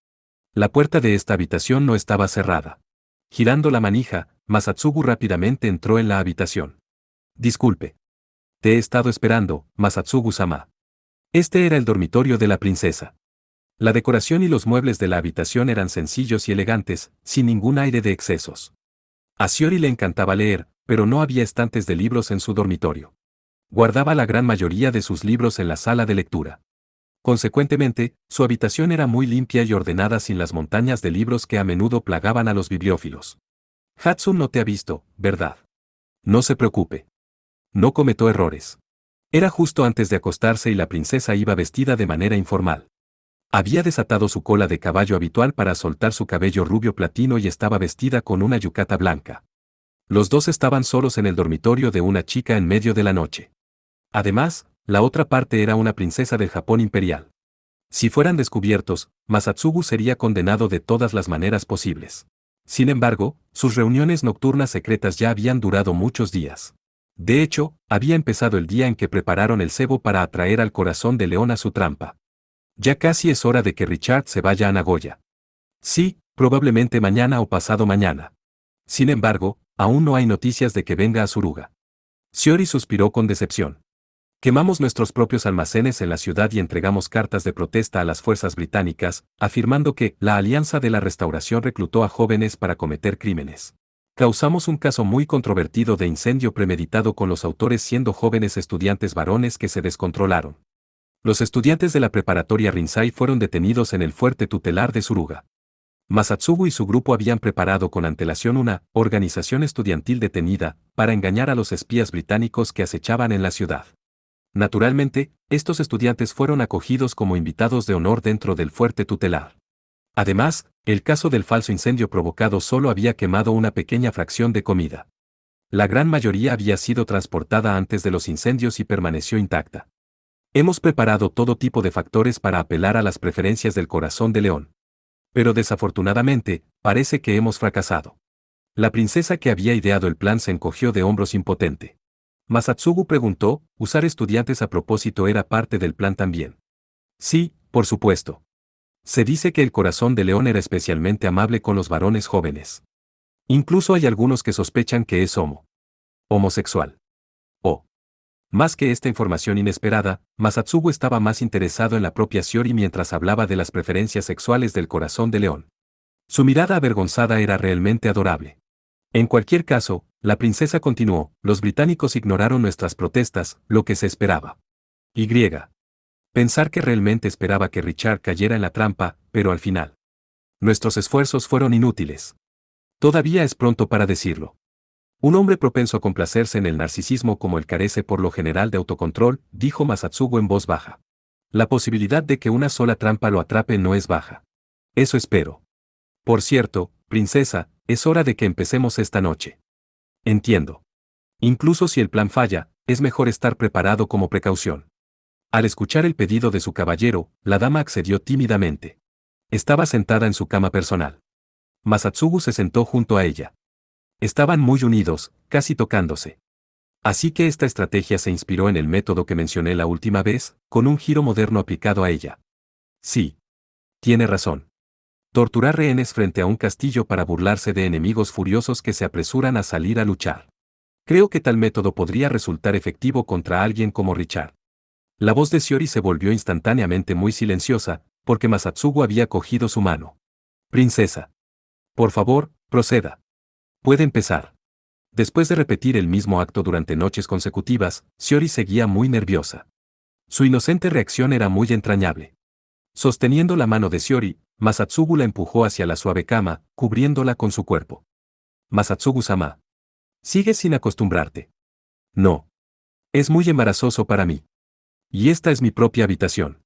La puerta de esta habitación no estaba cerrada. Girando la manija, Masatsugu rápidamente entró en la habitación. Disculpe. Te he estado esperando, Masatsugu-sama. Este era el dormitorio de la princesa. La decoración y los muebles de la habitación eran sencillos y elegantes, sin ningún aire de excesos. A Shiori le encantaba leer, pero no había estantes de libros en su dormitorio. Guardaba la gran mayoría de sus libros en la sala de lectura. Consecuentemente, su habitación era muy limpia y ordenada sin las montañas de libros que a menudo plagaban a los bibliófilos. Hatsun no te ha visto, ¿verdad? No se preocupe. No cometió errores. Era justo antes de acostarse y la princesa iba vestida de manera informal. Había desatado su cola de caballo habitual para soltar su cabello rubio platino y estaba vestida con una yukata blanca. Los dos estaban solos en el dormitorio de una chica en medio de la noche. Además, la otra parte era una princesa del Japón imperial. Si fueran descubiertos, Masatsugu sería condenado de todas las maneras posibles. Sin embargo, sus reuniones nocturnas secretas ya habían durado muchos días. De hecho, había empezado el día en que prepararon el cebo para atraer al corazón de león a su trampa. Ya casi es hora de que Richard se vaya a Nagoya. Sí, probablemente mañana o pasado mañana. Sin embargo, aún no hay noticias de que venga a Suruga. Shiori suspiró con decepción. Quemamos nuestros propios almacenes en la ciudad y entregamos cartas de protesta a las fuerzas británicas, afirmando que la Alianza de la Restauración reclutó a jóvenes para cometer crímenes. Causamos un caso muy controvertido de incendio premeditado con los autores siendo jóvenes estudiantes varones que se descontrolaron. Los estudiantes de la preparatoria Rinzai fueron detenidos en el fuerte tutelar de Suruga. Masatsugu y su grupo habían preparado con antelación una organización estudiantil detenida para engañar a los espías británicos que acechaban en la ciudad. Naturalmente, estos estudiantes fueron acogidos como invitados de honor dentro del fuerte tutelar. Además, el caso del falso incendio provocado solo había quemado una pequeña fracción de comida. La gran mayoría había sido transportada antes de los incendios y permaneció intacta. Hemos preparado todo tipo de factores para apelar a las preferencias del corazón de león. Pero desafortunadamente, parece que hemos fracasado. La princesa que había ideado el plan se encogió de hombros impotente. Masatsugu preguntó, ¿usar estudiantes a propósito era parte del plan también? Sí, por supuesto. Se dice que el corazón de león era especialmente amable con los varones jóvenes. Incluso hay algunos que sospechan que es homosexual. Oh. Más que esta información inesperada, Masatsugu estaba más interesado en la propia Shiori mientras hablaba de las preferencias sexuales del corazón de león. Su mirada avergonzada era realmente adorable. En cualquier caso, la princesa continuó, los británicos ignoraron nuestras protestas, lo que se esperaba. Y. Pensar que realmente esperaba que Richard cayera en la trampa, pero al final. Nuestros esfuerzos fueron inútiles. Todavía es pronto para decirlo. Un hombre propenso a complacerse en el narcisismo como él carece por lo general de autocontrol, dijo Masatsugu en voz baja. La posibilidad de que una sola trampa lo atrape no es baja. Eso espero. Por cierto, princesa, es hora de que empecemos esta noche. Entiendo. Incluso si el plan falla, es mejor estar preparado como precaución. Al escuchar el pedido de su caballero, la dama accedió tímidamente. Estaba sentada en su cama personal. Masatsugu se sentó junto a ella. Estaban muy unidos, casi tocándose. Así que esta estrategia se inspiró en el método que mencioné la última vez, con un giro moderno aplicado a ella. Sí. Tiene razón. Torturar rehenes frente a un castillo para burlarse de enemigos furiosos que se apresuran a salir a luchar. Creo que tal método podría resultar efectivo contra alguien como Richard. La voz de Shiori se volvió instantáneamente muy silenciosa, porque Masatsugu había cogido su mano. Princesa. Por favor, proceda. Puede empezar. Después de repetir el mismo acto durante noches consecutivas, Shiori seguía muy nerviosa. Su inocente reacción era muy entrañable. Sosteniendo la mano de Shiori, Masatsugu la empujó hacia la suave cama, cubriéndola con su cuerpo. Masatsugu-sama. Sigues sin acostumbrarte. No. Es muy embarazoso para mí. Y esta es mi propia habitación.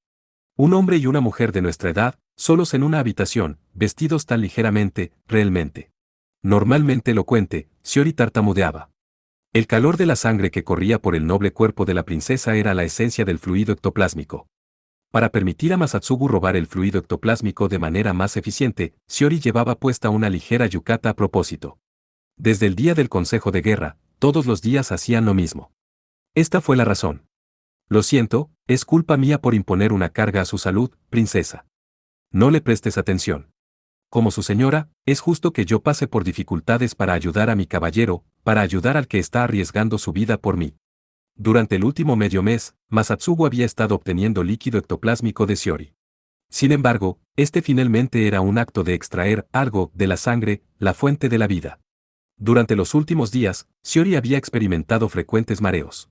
Un hombre y una mujer de nuestra edad, solos en una habitación, vestidos tan ligeramente, realmente. Normalmente elocuente, Shiori tartamudeaba. El calor de la sangre que corría por el noble cuerpo de la princesa era la esencia del fluido ectoplásmico. Para permitir a Masatsugu robar el fluido ectoplásmico de manera más eficiente, Shiori llevaba puesta una ligera yukata a propósito. Desde el día del Consejo de Guerra, todos los días hacían lo mismo. Esta fue la razón. Lo siento, es culpa mía por imponer una carga a su salud, princesa. No le prestes atención. Como su señora, es justo que yo pase por dificultades para ayudar a mi caballero, para ayudar al que está arriesgando su vida por mí. Durante el último medio mes, Masatsugu había estado obteniendo líquido ectoplásmico de Shiori. Sin embargo, este finalmente era un acto de extraer algo de la sangre, la fuente de la vida. Durante los últimos días, Shiori había experimentado frecuentes mareos.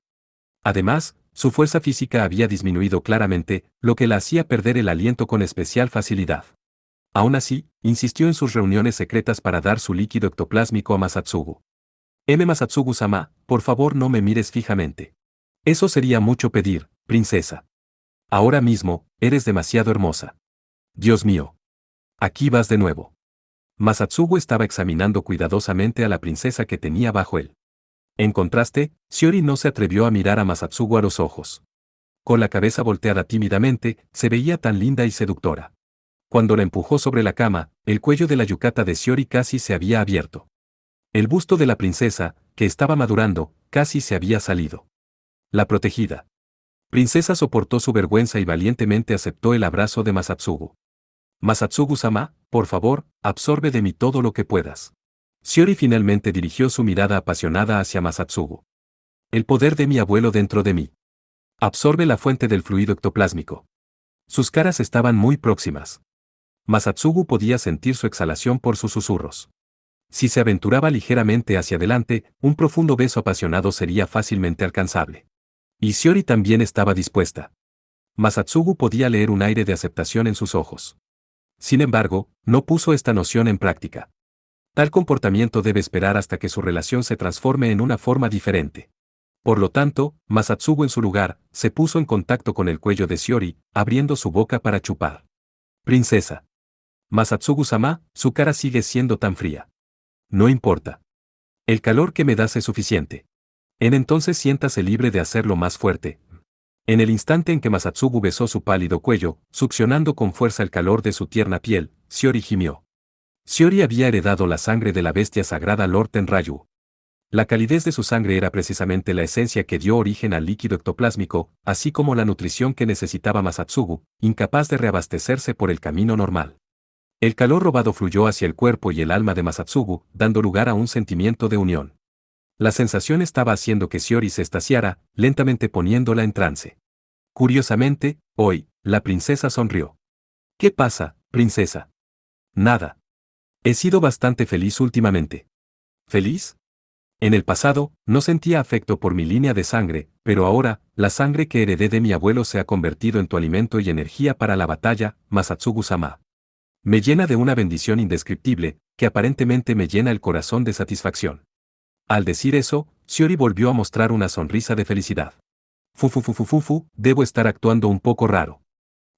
Además, su fuerza física había disminuido claramente, lo que la hacía perder el aliento con especial facilidad. Aún así, insistió en sus reuniones secretas para dar su líquido ectoplásmico a Masatsugu. Masatsugu-sama, por favor no me mires fijamente. Eso sería mucho pedir, princesa. Ahora mismo, eres demasiado hermosa. Dios mío. Aquí vas de nuevo. Masatsugu estaba examinando cuidadosamente a la princesa que tenía bajo él. En contraste, Shiori no se atrevió a mirar a Masatsugu a los ojos. Con la cabeza volteada tímidamente, se veía tan linda y seductora. Cuando la empujó sobre la cama, el cuello de la yukata de Shiori casi se había abierto. El busto de la princesa, que estaba madurando, casi se había salido. La protegida. Princesa soportó su vergüenza y valientemente aceptó el abrazo de Masatsugu. Masatsugu-sama, por favor, absorbe de mí todo lo que puedas. Shiori finalmente dirigió su mirada apasionada hacia Masatsugu. El poder de mi abuelo dentro de mí. Absorbe la fuente del fluido ectoplásmico. Sus caras estaban muy próximas. Masatsugu podía sentir su exhalación por sus susurros. Si se aventuraba ligeramente hacia adelante, un profundo beso apasionado sería fácilmente alcanzable. Y Shiori también estaba dispuesta. Masatsugu podía leer un aire de aceptación en sus ojos. Sin embargo, no puso esta noción en práctica. Tal comportamiento debe esperar hasta que su relación se transforme en una forma diferente. Por lo tanto, Masatsugu en su lugar, se puso en contacto con el cuello de Shiori, abriendo su boca para chupar. Princesa. Masatsugu-sama, su cara sigue siendo tan fría. No importa. El calor que me das es suficiente. Entonces siéntase libre de hacerlo más fuerte. En el instante en que Masatsugu besó su pálido cuello, succionando con fuerza el calor de su tierna piel, Shiori gimió. Shiori había heredado la sangre de la bestia sagrada Lord Tenryu. La calidez de su sangre era precisamente la esencia que dio origen al líquido ectoplásmico, así como la nutrición que necesitaba Masatsugu, incapaz de reabastecerse por el camino normal. El calor robado fluyó hacia el cuerpo y el alma de Masatsugu, dando lugar a un sentimiento de unión. La sensación estaba haciendo que Shiori se extasiara, lentamente poniéndola en trance. Curiosamente, hoy, la princesa sonrió. ¿Qué pasa, princesa? Nada. He sido bastante feliz últimamente. ¿Feliz? En el pasado, no sentía afecto por mi línea de sangre, pero ahora, la sangre que heredé de mi abuelo se ha convertido en tu alimento y energía para la batalla, Masatsugu-sama. Me llena de una bendición indescriptible, que aparentemente me llena el corazón de satisfacción. Al decir eso, Shiori volvió a mostrar una sonrisa de felicidad. Debo estar actuando un poco raro.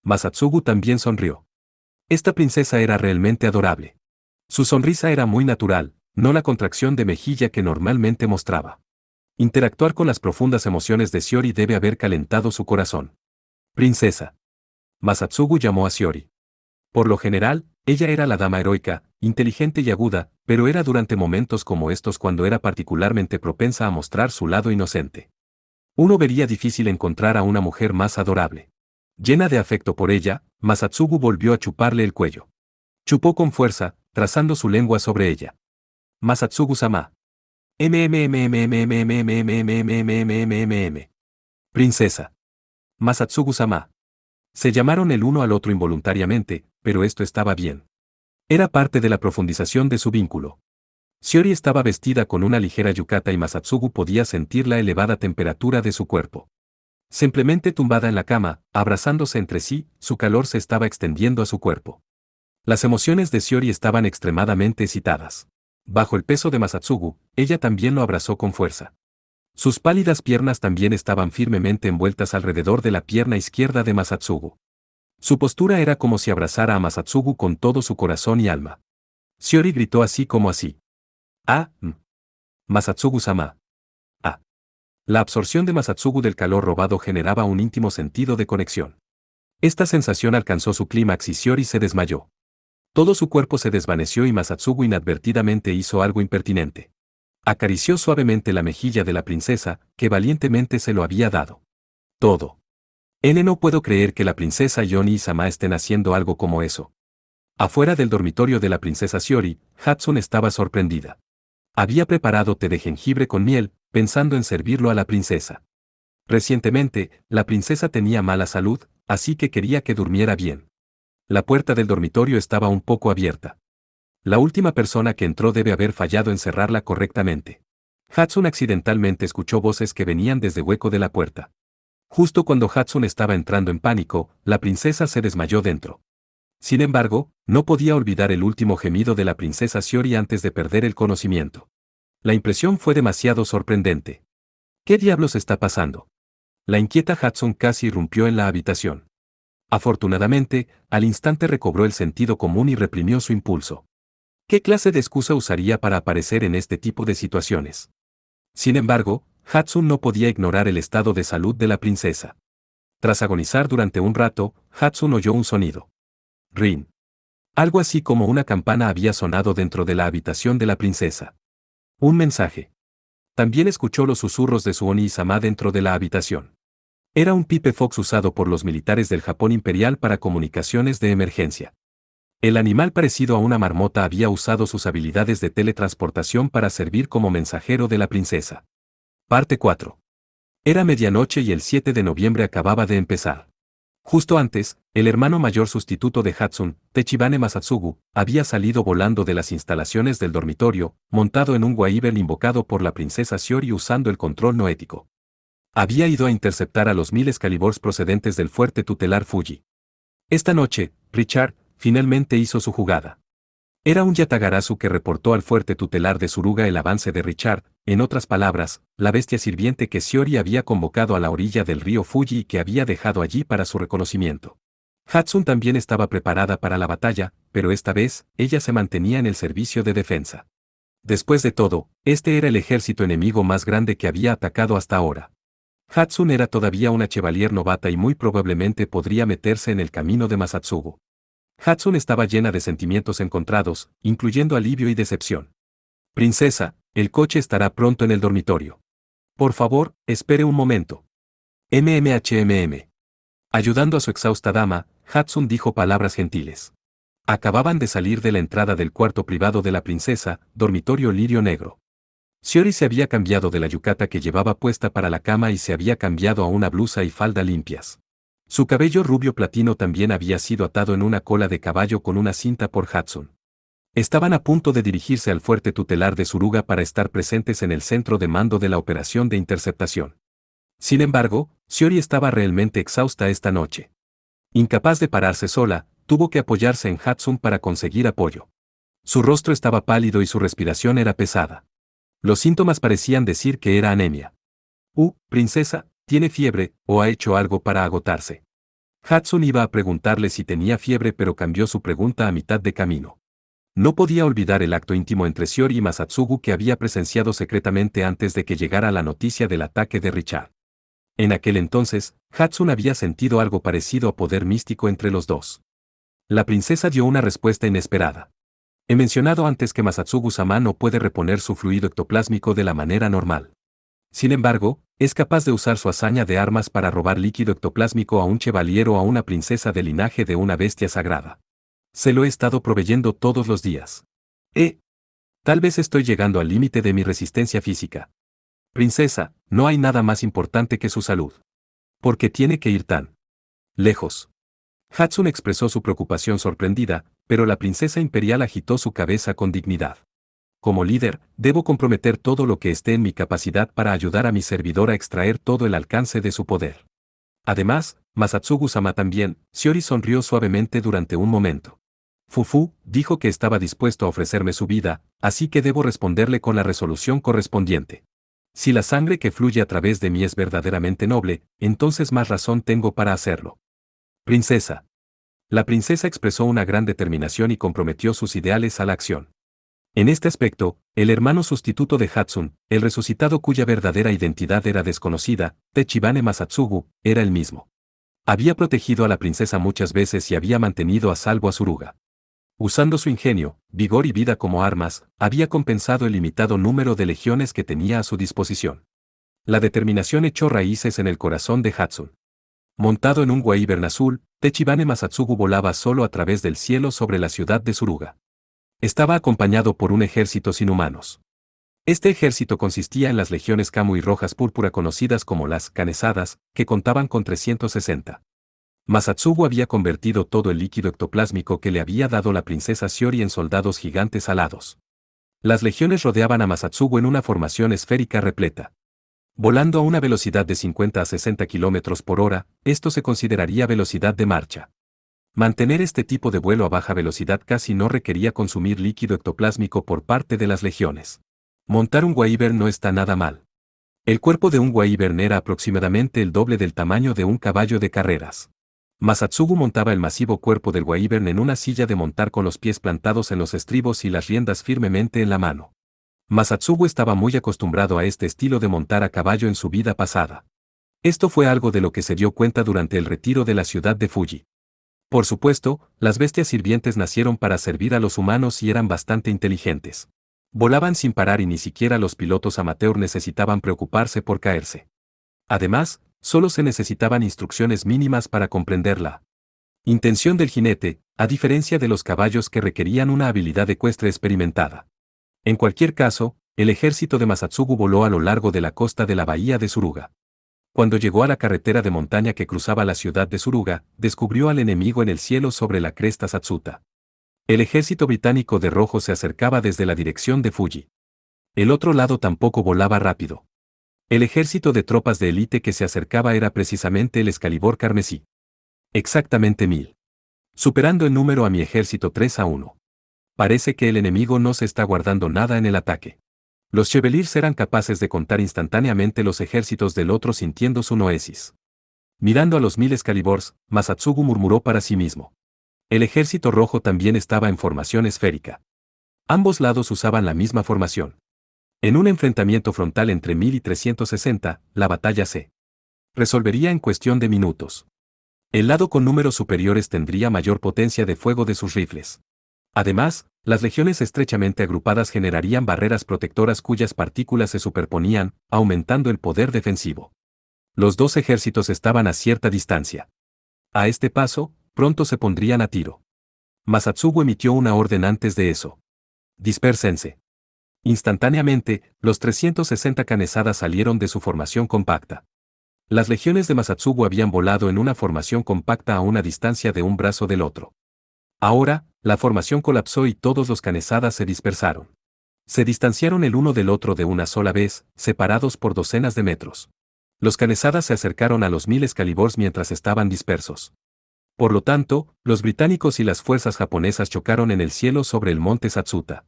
Masatsugu también sonrió. Esta princesa era realmente adorable. Su sonrisa era muy natural, no la contracción de mejilla que normalmente mostraba. Interactuar con las profundas emociones de Shiori debe haber calentado su corazón. Princesa. Masatsugu llamó a Shiori. Por lo general, ella era la dama heroica, inteligente y aguda, pero era durante momentos como estos cuando era particularmente propensa a mostrar su lado inocente. Uno vería difícil encontrar a una mujer más adorable. Llena de afecto por ella, Masatsugu volvió a chuparle el cuello. Chupó con fuerza, trazando su lengua sobre ella. Masatsugu-sama. Princesa. Masatsugu-sama. Se llamaron el uno al otro involuntariamente, pero esto estaba bien. Era parte de la profundización de su vínculo. Shiori estaba vestida con una ligera yukata y Masatsugu podía sentir la elevada temperatura de su cuerpo. Simplemente tumbada en la cama, abrazándose entre sí, su calor se estaba extendiendo a su cuerpo. Las emociones de Shiori estaban extremadamente excitadas. Bajo el peso de Masatsugu, ella también lo abrazó con fuerza. Sus pálidas piernas también estaban firmemente envueltas alrededor de la pierna izquierda de Masatsugu. Su postura era como si abrazara a Masatsugu con todo su corazón y alma. Shiori gritó así como así. ¡Ah! Masatsugu-sama. ¡Ah! La absorción de Masatsugu del calor robado generaba un íntimo sentido de conexión. Esta sensación alcanzó su clímax y Shiori se desmayó. Todo su cuerpo se desvaneció y Masatsugu inadvertidamente hizo algo impertinente. Acarició suavemente la mejilla de la princesa, que valientemente se lo había dado. Todo. No puedo creer que la princesa Yoni y Sama estén haciendo algo como eso. Afuera del dormitorio de la princesa Shiori, Hatsune estaba sorprendida. Había preparado té de jengibre con miel, pensando en servirlo a la princesa. Recientemente, la princesa tenía mala salud, así que quería que durmiera bien. La puerta del dormitorio estaba un poco abierta. La última persona que entró debe haber fallado en cerrarla correctamente. Hatsune accidentalmente escuchó voces que venían desde hueco de la puerta. Justo cuando Hatsune estaba entrando en pánico, la princesa se desmayó dentro. Sin embargo, no podía olvidar el último gemido de la princesa Shiori antes de perder el conocimiento. La impresión fue demasiado sorprendente. ¿Qué diablos está pasando? La inquieta Hatsune casi irrumpió en la habitación. Afortunadamente, al instante recobró el sentido común y reprimió su impulso. ¿Qué clase de excusa usaría para aparecer en este tipo de situaciones? Sin embargo, Hatsune no podía ignorar el estado de salud de la princesa. Tras agonizar durante un rato, Hatsune oyó un sonido. Rin. Algo así como una campana había sonado dentro de la habitación de la princesa. Un mensaje. También escuchó los susurros de su Oni-sama dentro de la habitación. Era un pipe Fox usado por los militares del Japón imperial para comunicaciones de emergencia. El animal parecido a una marmota había usado sus habilidades de teletransportación para servir como mensajero de la princesa. Parte 4. Era medianoche y el 7 de noviembre acababa de empezar. Justo antes, el hermano mayor sustituto de Hatsune, Techibane Masatsugu, había salido volando de las instalaciones del dormitorio, montado en un Wyvern invocado por la princesa Shiori usando el control noético. Había ido a interceptar a los 1000 Excaliburs procedentes del fuerte tutelar Fuji. Esta noche, Richard, finalmente hizo su jugada. Era un Yatagarasu que reportó al fuerte tutelar de Suruga el avance de Richard, en otras palabras, la bestia sirviente que Shiori había convocado a la orilla del río Fuji y que había dejado allí para su reconocimiento. Hatsun también estaba preparada para la batalla, pero esta vez, ella se mantenía en el servicio de defensa. Después de todo, este era el ejército enemigo más grande que había atacado hasta ahora. Hatsun era todavía una chevalier novata y muy probablemente podría meterse en el camino de Masatsugu. Hatsun estaba llena de sentimientos encontrados, incluyendo alivio y decepción. Princesa, el coche estará pronto en el dormitorio. Por favor, espere un momento. MMHMM. Ayudando a su exhausta dama, Hatsun dijo palabras gentiles. Acababan de salir de la entrada del cuarto privado de la princesa, dormitorio lirio negro. Shiori se había cambiado de la yukata que llevaba puesta para la cama y se había cambiado a una blusa y falda limpias. Su cabello rubio platino también había sido atado en una cola de caballo con una cinta por Hatsun. Estaban a punto de dirigirse al fuerte tutelar de Suruga para estar presentes en el centro de mando de la operación de interceptación. Sin embargo, Shiori estaba realmente exhausta esta noche. Incapaz de pararse sola, tuvo que apoyarse en Hatsun para conseguir apoyo. Su rostro estaba pálido y su respiración era pesada. Los síntomas parecían decir que era anemia. Princesa, ¿tiene fiebre o ha hecho algo para agotarse? Hatsun iba a preguntarle si tenía fiebre pero cambió su pregunta a mitad de camino. No podía olvidar el acto íntimo entre Shiori y Masatsugu que había presenciado secretamente antes de que llegara la noticia del ataque de Richard. En aquel entonces, Hatsun había sentido algo parecido a poder místico entre los dos. La princesa dio una respuesta inesperada. He mencionado antes que Masatsugu-sama no puede reponer su fluido ectoplásmico de la manera normal. Sin embargo, es capaz de usar su hazaña de armas para robar líquido ectoplásmico a un chevalier o a una princesa del linaje de una bestia sagrada. Se lo he estado proveyendo todos los días. Tal vez estoy llegando al límite de mi resistencia física. Princesa, no hay nada más importante que su salud. ¿Por qué tiene que ir tan lejos? Hatsun expresó su preocupación sorprendida, pero la princesa imperial agitó su cabeza con dignidad. Como líder, debo comprometer todo lo que esté en mi capacidad para ayudar a mi servidor a extraer todo el alcance de su poder. Además, Masatsugu-sama también. Shiori sonrió suavemente durante un momento. Fufu dijo que estaba dispuesto a ofrecerme su vida, así que debo responderle con la resolución correspondiente. Si la sangre que fluye a través de mí es verdaderamente noble, entonces más razón tengo para hacerlo. Princesa. La princesa expresó una gran determinación y comprometió sus ideales a la acción. En este aspecto, el hermano sustituto de Hatsun, el resucitado cuya verdadera identidad era desconocida, Techibane Masatsugu, era el mismo. Había protegido a la princesa muchas veces y había mantenido a salvo a Suruga. Usando su ingenio, vigor y vida como armas, había compensado el limitado número de legiones que tenía a su disposición. La determinación echó raíces en el corazón de Hatsun. Montado en un Wyvern azul, Techibane Masatsugu volaba solo a través del cielo sobre la ciudad de Suruga. Estaba acompañado por un ejército sin humanos. Este ejército consistía en las legiones Camu y Rojas Púrpura conocidas como las Canesadas, que contaban con 360. Masatsugu había convertido todo el líquido ectoplásmico que le había dado la princesa Shiori en soldados gigantes alados. Las legiones rodeaban a Masatsugu en una formación esférica repleta. Volando a una velocidad de 50 a 60 km por hora, esto se consideraría velocidad de marcha. Mantener este tipo de vuelo a baja velocidad casi no requería consumir líquido ectoplásmico por parte de las legiones. Montar un Wyvern no está nada mal. El cuerpo de un Wyvern era aproximadamente el doble del tamaño de un caballo de carreras. Masatsugu montaba el masivo cuerpo del Wyvern en una silla de montar con los pies plantados en los estribos y las riendas firmemente en la mano. Masatsugu estaba muy acostumbrado a este estilo de montar a caballo en su vida pasada. Esto fue algo de lo que se dio cuenta durante el retiro de la ciudad de Fuji. Por supuesto, las bestias sirvientes nacieron para servir a los humanos y eran bastante inteligentes. Volaban sin parar y ni siquiera los pilotos amateur necesitaban preocuparse por caerse. Además, solo se necesitaban instrucciones mínimas para comprender la intención del jinete, a diferencia de los caballos que requerían una habilidad ecuestre experimentada. En cualquier caso, el ejército de Masatsugu voló a lo largo de la costa de la bahía de Suruga. Cuando llegó a la carretera de montaña que cruzaba la ciudad de Suruga, descubrió al enemigo en el cielo sobre la cresta Satsuta. El ejército británico de rojo se acercaba desde la dirección de Fuji. El otro lado tampoco volaba rápido. El ejército de tropas de élite que se acercaba era precisamente el Excalibur carmesí. Exactamente 1000. superando en número a mi ejército 3-1. Parece que el enemigo no se está guardando nada en el ataque. Los Chevaliers eran capaces de contar instantáneamente los ejércitos del otro sintiendo su noesis. Mirando a los 1000 Excaliburs, Masatsugu murmuró para sí mismo. El ejército rojo también estaba en formación esférica. Ambos lados usaban la misma formación. En un enfrentamiento frontal entre 1000 y 360, la batalla se resolvería en cuestión de minutos. El lado con números superiores tendría mayor potencia de fuego de sus rifles. Además, las legiones estrechamente agrupadas generarían barreras protectoras cuyas partículas se superponían, aumentando el poder defensivo. Los dos ejércitos estaban a cierta distancia. A este paso, pronto se pondrían a tiro. Masatsugu emitió una orden antes de eso. Dispérsense. Instantáneamente, los 360 canesadas salieron de su formación compacta. Las legiones de Masatsugu habían volado en una formación compacta a una distancia de un brazo del otro. Ahora, la formación colapsó y todos los canesadas se dispersaron. Se distanciaron el uno del otro de una sola vez, separados por docenas de metros. Los canesadas se acercaron a los 1000 Excaliburs mientras estaban dispersos. Por lo tanto, los británicos y las fuerzas japonesas chocaron en el cielo sobre el monte Satsuta.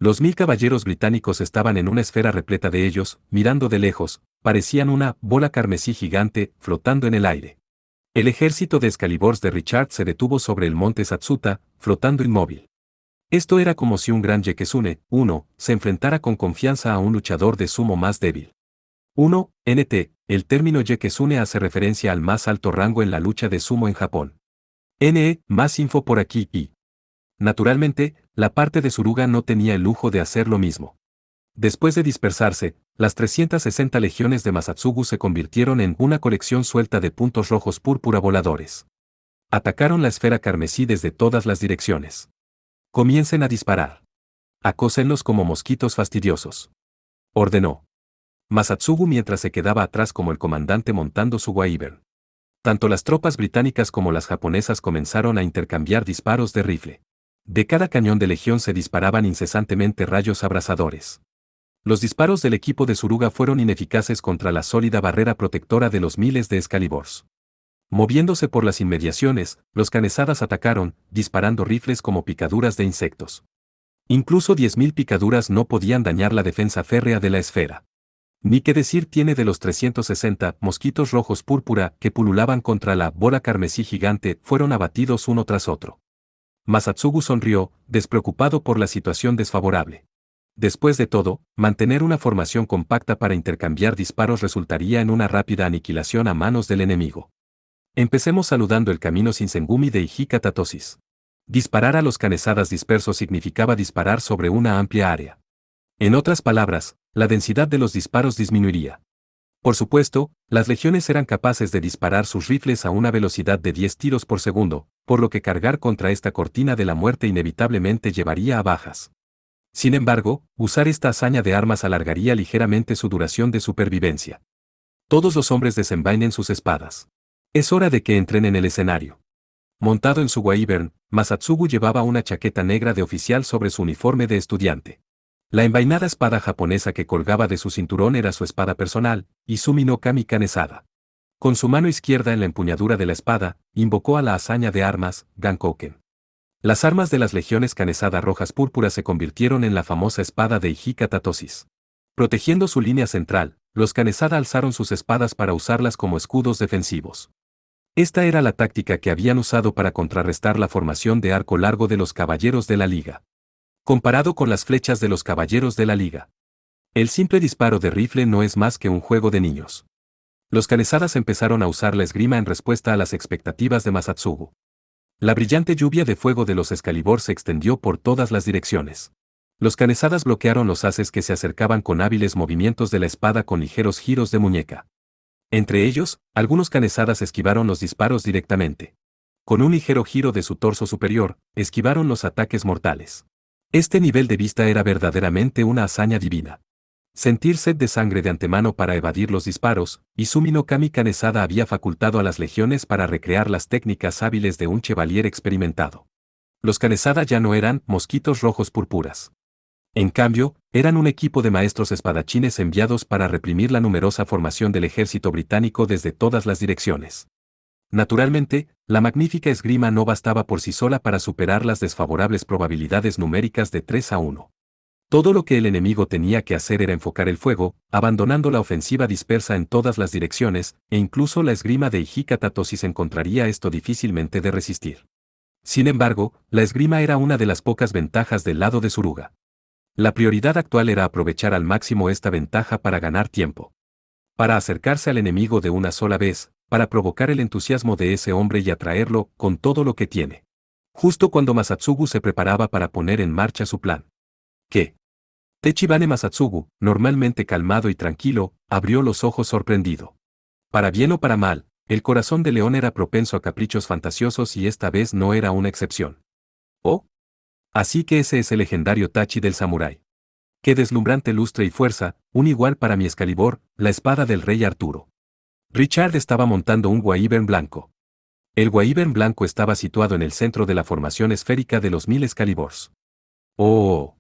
Los 1000 caballeros británicos estaban en una esfera repleta de ellos, mirando de lejos, parecían una bola carmesí gigante, flotando en el aire. El ejército de Excaliburs de Richard se detuvo sobre el monte Satsuta, flotando inmóvil. Esto era como si un gran Yokozuna, 1, se enfrentara con confianza a un luchador de sumo más débil. 1. NT, el término Yokozuna hace referencia al más alto rango en la lucha de sumo en Japón. NE, más info por aquí y... Naturalmente, la parte de Suruga no tenía el lujo de hacer lo mismo. Después de dispersarse, las 360 legiones de Masatsugu se convirtieron en una colección suelta de puntos rojos púrpura voladores. Atacaron la esfera carmesí desde todas las direcciones. Comiencen a disparar. Acósenlos como mosquitos fastidiosos. Ordenó Masatsugu mientras se quedaba atrás como el comandante montando su Wyvern. Tanto las tropas británicas como las japonesas comenzaron a intercambiar disparos de rifle. De cada cañón de legión se disparaban incesantemente rayos abrasadores. Los disparos del equipo de Suruga fueron ineficaces contra la sólida barrera protectora de los miles de Excaliburs. Moviéndose por las inmediaciones, los canesadas atacaron, disparando rifles como picaduras de insectos. Incluso 10.000 picaduras no podían dañar la defensa férrea de la esfera. Ni qué decir tiene de los 360 mosquitos rojos púrpura que pululaban contra la bola carmesí gigante, fueron abatidos uno tras otro. Masatsugu sonrió, despreocupado por la situación desfavorable. Después de todo, mantener una formación compacta para intercambiar disparos resultaría en una rápida aniquilación a manos del enemigo. Empecemos saludando el camino Shinsengumi de Ijika Tatosis. Disparar a los canesadas dispersos significaba disparar sobre una amplia área. En otras palabras, la densidad de los disparos disminuiría. Por supuesto, las legiones eran capaces de disparar sus rifles a una velocidad de 10 tiros por segundo, por lo que cargar contra esta cortina de la muerte inevitablemente llevaría a bajas. Sin embargo, usar esta hazaña de armas alargaría ligeramente su duración de supervivencia. Todos los hombres desenvainen sus espadas. Es hora de que entren en el escenario. Montado en su Wyvern, Masatsugu llevaba una chaqueta negra de oficial sobre su uniforme de estudiante. La envainada espada japonesa que colgaba de su cinturón era su espada personal, Izumi no Kami Kanesada. Con su mano izquierda en la empuñadura de la espada, invocó a la hazaña de armas, Gankoken. Las armas de las legiones Kanesada rojas púrpuras se convirtieron en la famosa espada de Ijika Tatosis. Protegiendo su línea central, los Kanesada alzaron sus espadas para usarlas como escudos defensivos. Esta era la táctica que habían usado para contrarrestar la formación de arco largo de los caballeros de la Liga. Comparado con las flechas de los caballeros de la Liga, el simple disparo de rifle no es más que un juego de niños. Los Kanesadas empezaron a usar la esgrima en respuesta a las expectativas de Masatsugu. La brillante lluvia de fuego de los Excalibur se extendió por todas las direcciones. Los Kanesadas bloquearon los haces que se acercaban con hábiles movimientos de la espada con ligeros giros de muñeca. Entre ellos, algunos Kanesadas esquivaron los disparos directamente. Con un ligero giro de su torso superior, esquivaron los ataques mortales. Este nivel de vista era verdaderamente una hazaña divina. Sentir sed de sangre de antemano para evadir los disparos, Izumi no Kami Kanesada había facultado a las legiones para recrear las técnicas hábiles de un chevalier experimentado. Los Kanesada ya no eran mosquitos rojos púrpuras. En cambio, eran un equipo de maestros espadachines enviados para reprimir la numerosa formación del ejército británico desde todas las direcciones. Naturalmente, la magnífica esgrima no bastaba por sí sola para superar las desfavorables probabilidades numéricas de 3-1. Todo lo que el enemigo tenía que hacer era enfocar el fuego, abandonando la ofensiva dispersa en todas las direcciones, e incluso la esgrima de Hijikatatosis encontraría esto difícilmente de resistir. Sin embargo, la esgrima era una de las pocas ventajas del lado de Suruga. La prioridad actual era aprovechar al máximo esta ventaja para ganar tiempo. Para acercarse al enemigo de una sola vez, para provocar el entusiasmo de ese hombre y atraerlo con todo lo que tiene. Justo cuando Masatsugu se preparaba para poner en marcha su plan. ¿Qué? Techibane Masatsugu, normalmente calmado y tranquilo, abrió los ojos sorprendido. Para bien o para mal, el corazón de león era propenso a caprichos fantasiosos y esta vez no era una excepción. ¿Oh? Así que ese es el legendario Tachi del samurái. Qué deslumbrante lustre y fuerza, un igual para mi Excalibur, la espada del rey Arturo. Richard estaba montando un Wyvern blanco. El Wyvern blanco estaba situado en el centro de la formación esférica de los 1000 Excaliburs. ¡Oh!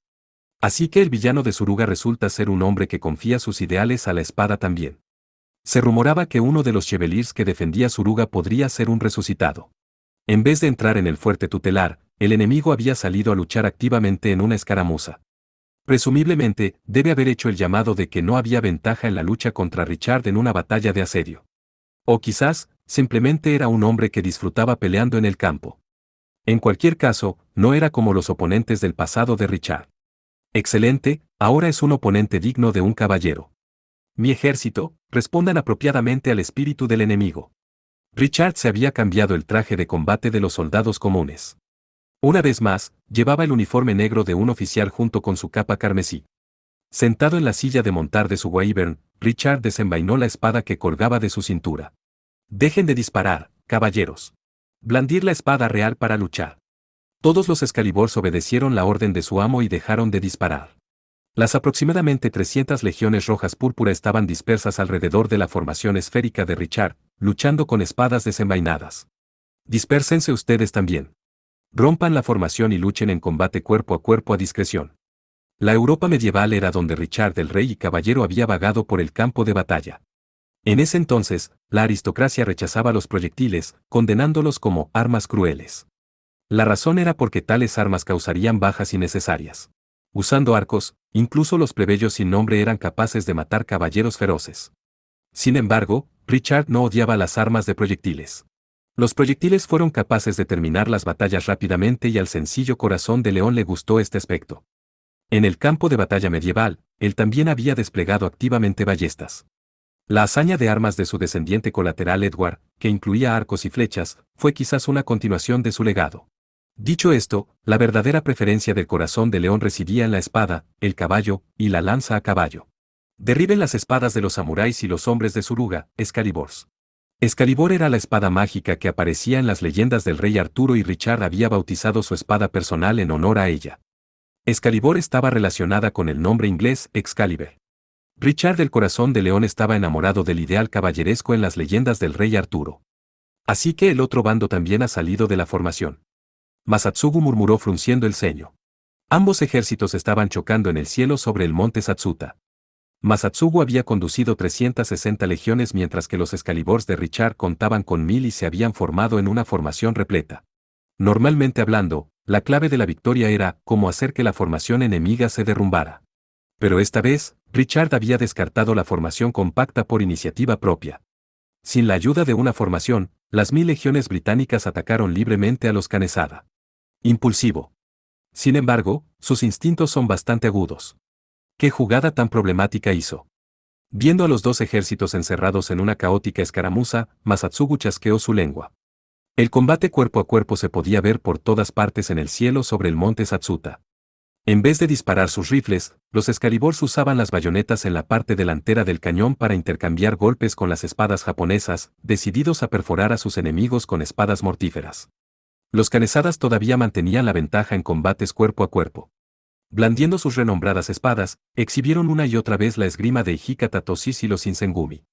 Así que el villano de Suruga resulta ser un hombre que confía sus ideales a la espada también. Se rumoraba que uno de los Chevaliers que defendía Suruga podría ser un resucitado. En vez de entrar en el fuerte tutelar, el enemigo había salido a luchar activamente en una escaramuza. Presumiblemente, debe haber hecho el llamado de que no había ventaja en la lucha contra Richard en una batalla de asedio. O quizás, simplemente era un hombre que disfrutaba peleando en el campo. En cualquier caso, no era como los oponentes del pasado de Richard. Excelente, ahora es un oponente digno de un caballero. Mi ejército, respondan apropiadamente al espíritu del enemigo. Richard se había cambiado el traje de combate de los soldados comunes. Una vez más, llevaba el uniforme negro de un oficial junto con su capa carmesí. Sentado en la silla de montar de su Wyvern, Richard desenvainó la espada que colgaba de su cintura. Dejen de disparar, caballeros. Blandir la espada real para luchar. Todos los Excaliburs obedecieron la orden de su amo y dejaron de disparar. Las aproximadamente 300 legiones rojas púrpura estaban dispersas alrededor de la formación esférica de Richard, luchando con espadas desenvainadas. Dispérsense ustedes también. Rompan la formación y luchen en combate cuerpo a cuerpo a discreción. La Europa medieval era donde Richard el rey y caballero había vagado por el campo de batalla. En ese entonces, la aristocracia rechazaba los proyectiles, condenándolos como armas crueles. La razón era porque tales armas causarían bajas innecesarias. Usando arcos, incluso los plebeyos sin nombre eran capaces de matar caballeros feroces. Sin embargo, Richard no odiaba las armas de proyectiles. Los proyectiles fueron capaces de terminar las batallas rápidamente y al sencillo corazón de león le gustó este aspecto. En el campo de batalla medieval, él también había desplegado activamente ballestas. La hazaña de armas de su descendiente colateral Edward, que incluía arcos y flechas, fue quizás una continuación de su legado. Dicho esto, la verdadera preferencia del corazón de león residía en la espada, el caballo y la lanza a caballo. Derriben las espadas de los samuráis y los hombres de Suruga, Excaliburs. Excalibur era la espada mágica que aparecía en las leyendas del rey Arturo y Richard había bautizado su espada personal en honor a ella. Excalibur estaba relacionada con el nombre inglés Excalibur. Richard el corazón de león estaba enamorado del ideal caballeresco en las leyendas del rey Arturo. Así que el otro bando también ha salido de la formación. Masatsugu murmuró frunciendo el ceño. Ambos ejércitos estaban chocando en el cielo sobre el monte Satsuta. Masatsugu había conducido 360 legiones mientras que los Excaliburs de Richard contaban con 1000 y se habían formado en una formación repleta. Normalmente hablando, la clave de la victoria era cómo hacer que la formación enemiga se derrumbara. Pero esta vez, Richard había descartado la formación compacta por iniciativa propia. Sin la ayuda de una formación, las 1000 legiones británicas atacaron libremente a los Canesada. Impulsivo. Sin embargo, sus instintos son bastante agudos. ¿Qué jugada tan problemática hizo? Viendo a los dos ejércitos encerrados en una caótica escaramuza, Masatsugu chasqueó su lengua. El combate cuerpo a cuerpo se podía ver por todas partes en el cielo sobre el monte Satsuta. En vez de disparar sus rifles, los Excaliburs usaban las bayonetas en la parte delantera del cañón para intercambiar golpes con las espadas japonesas, decididos a perforar a sus enemigos con espadas mortíferas. Los Canesadas todavía mantenían la ventaja en combates cuerpo a cuerpo. Blandiendo sus renombradas espadas, exhibieron una y otra vez la esgrima de Hijikatatosis y los Insengumi.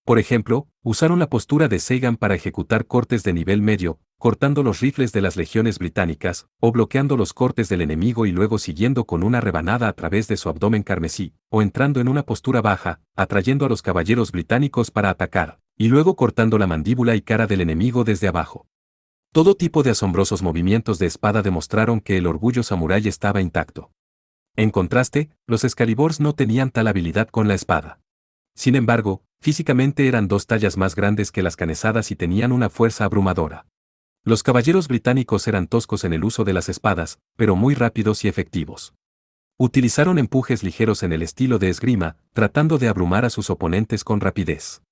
Por ejemplo, usaron la postura de Seigan para ejecutar cortes de nivel medio, cortando los rifles de las legiones británicas, o bloqueando los cortes del enemigo y luego siguiendo con una rebanada a través de su abdomen carmesí, o entrando en una postura baja, atrayendo a los caballeros británicos para atacar, y luego cortando la mandíbula y cara del enemigo desde abajo. Todo tipo de asombrosos movimientos de espada demostraron que el orgullo samurái estaba intacto. En contraste, los Excaliburs no tenían tal habilidad con la espada. Sin embargo, físicamente eran 2 tallas más grandes que las canesadas y tenían una fuerza abrumadora. Los caballeros británicos eran toscos en el uso de las espadas, pero muy rápidos y efectivos. Utilizaron empujes ligeros en el estilo de esgrima, tratando de abrumar a sus oponentes con rapidez.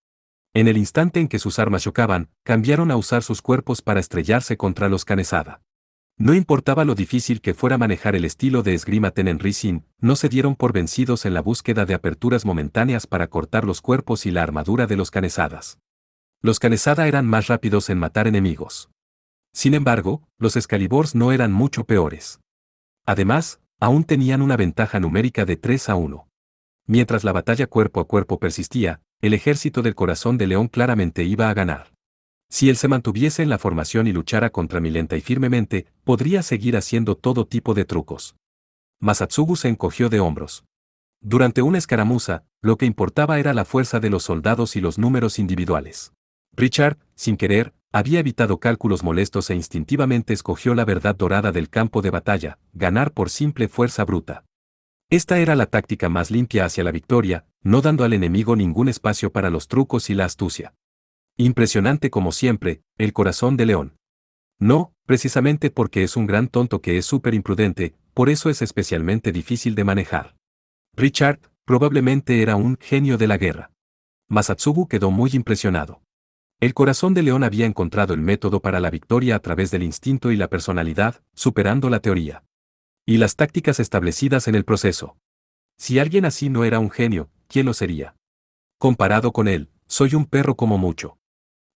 En el instante en que sus armas chocaban, cambiaron a usar sus cuerpos para estrellarse contra los canesada. No importaba lo difícil que fuera manejar el estilo de esgrima Tenenricin, no se dieron por vencidos en la búsqueda de aperturas momentáneas para cortar los cuerpos y la armadura de los canesadas. Los canesada eran más rápidos en matar enemigos. Sin embargo, los Excaliburs no eran mucho peores. Además, aún tenían una ventaja numérica de 3-1. Mientras la batalla cuerpo a cuerpo persistía, el ejército del Corazón de León claramente iba a ganar. Si él se mantuviese en la formación y luchara contra mí lenta y firmemente, podría seguir haciendo todo tipo de trucos. Masatsugu se encogió de hombros. Durante una escaramuza, lo que importaba era la fuerza de los soldados y los números individuales. Richard, sin querer, había evitado cálculos molestos e instintivamente escogió la verdad dorada del campo de batalla, ganar por simple fuerza bruta. Esta era la táctica más limpia hacia la victoria, no dando al enemigo ningún espacio para los trucos y la astucia. Impresionante como siempre, el Corazón de León. No, precisamente porque es un gran tonto que es súper imprudente, por eso es especialmente difícil de manejar. Richard, probablemente era un genio de la guerra. Masatsugu quedó muy impresionado. El Corazón de León había encontrado el método para la victoria a través del instinto y la personalidad, superando la teoría y las tácticas establecidas en el proceso. Si alguien así no era un genio, ¿quién lo sería? Comparado con él, soy un perro como mucho.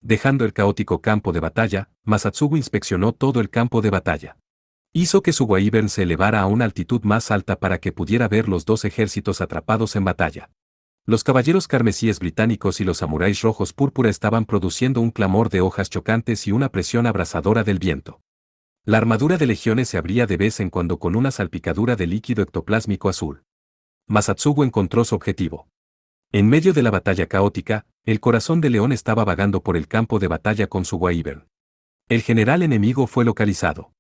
Dejando el caótico campo de batalla, Masatsugu inspeccionó todo el campo de batalla. Hizo que su Wyvern se elevara a una altitud más alta para que pudiera ver los 2 ejércitos atrapados en batalla. Los caballeros carmesíes británicos y los samuráis rojos púrpura estaban produciendo un clamor de hojas chocantes y una presión abrasadora del viento. La armadura de legiones se abría de vez en cuando con una salpicadura de líquido ectoplásmico azul. Masatsugu encontró su objetivo. En medio de la batalla caótica, el Corazón de León estaba vagando por el campo de batalla con su Wyvern. El general enemigo fue localizado.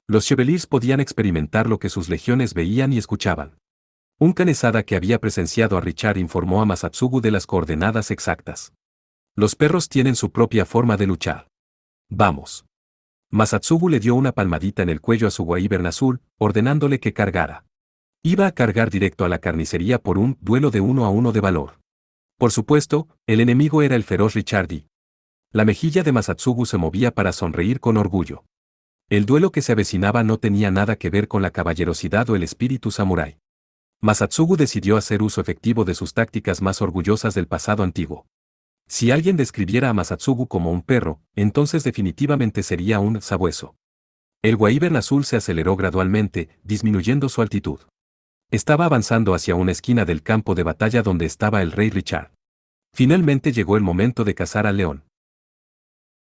Los Chevaliers podían experimentar lo que sus legiones veían y escuchaban. Un canesada que había presenciado a Richard informó a Masatsugu de las coordenadas exactas. Los perros tienen su propia forma de luchar. Vamos. Masatsugu le dio una palmadita en el cuello a su Wyvern azul, ordenándole que cargara. Iba a cargar directo a la carnicería por un duelo de 1-1 de valor. Por supuesto, el enemigo era el feroz Richardi. La mejilla de Masatsugu se movía para sonreír con orgullo. El duelo que se avecinaba no tenía nada que ver con la caballerosidad o el espíritu samurái. Masatsugu decidió hacer uso efectivo de sus tácticas más orgullosas del pasado antiguo. Si alguien describiera a Masatsugu como un perro, entonces definitivamente sería un sabueso. El Wyvern azul se aceleró gradualmente, disminuyendo su altitud. Estaba avanzando hacia una esquina del campo de batalla donde estaba el rey Richard. Finalmente llegó el momento de cazar al león.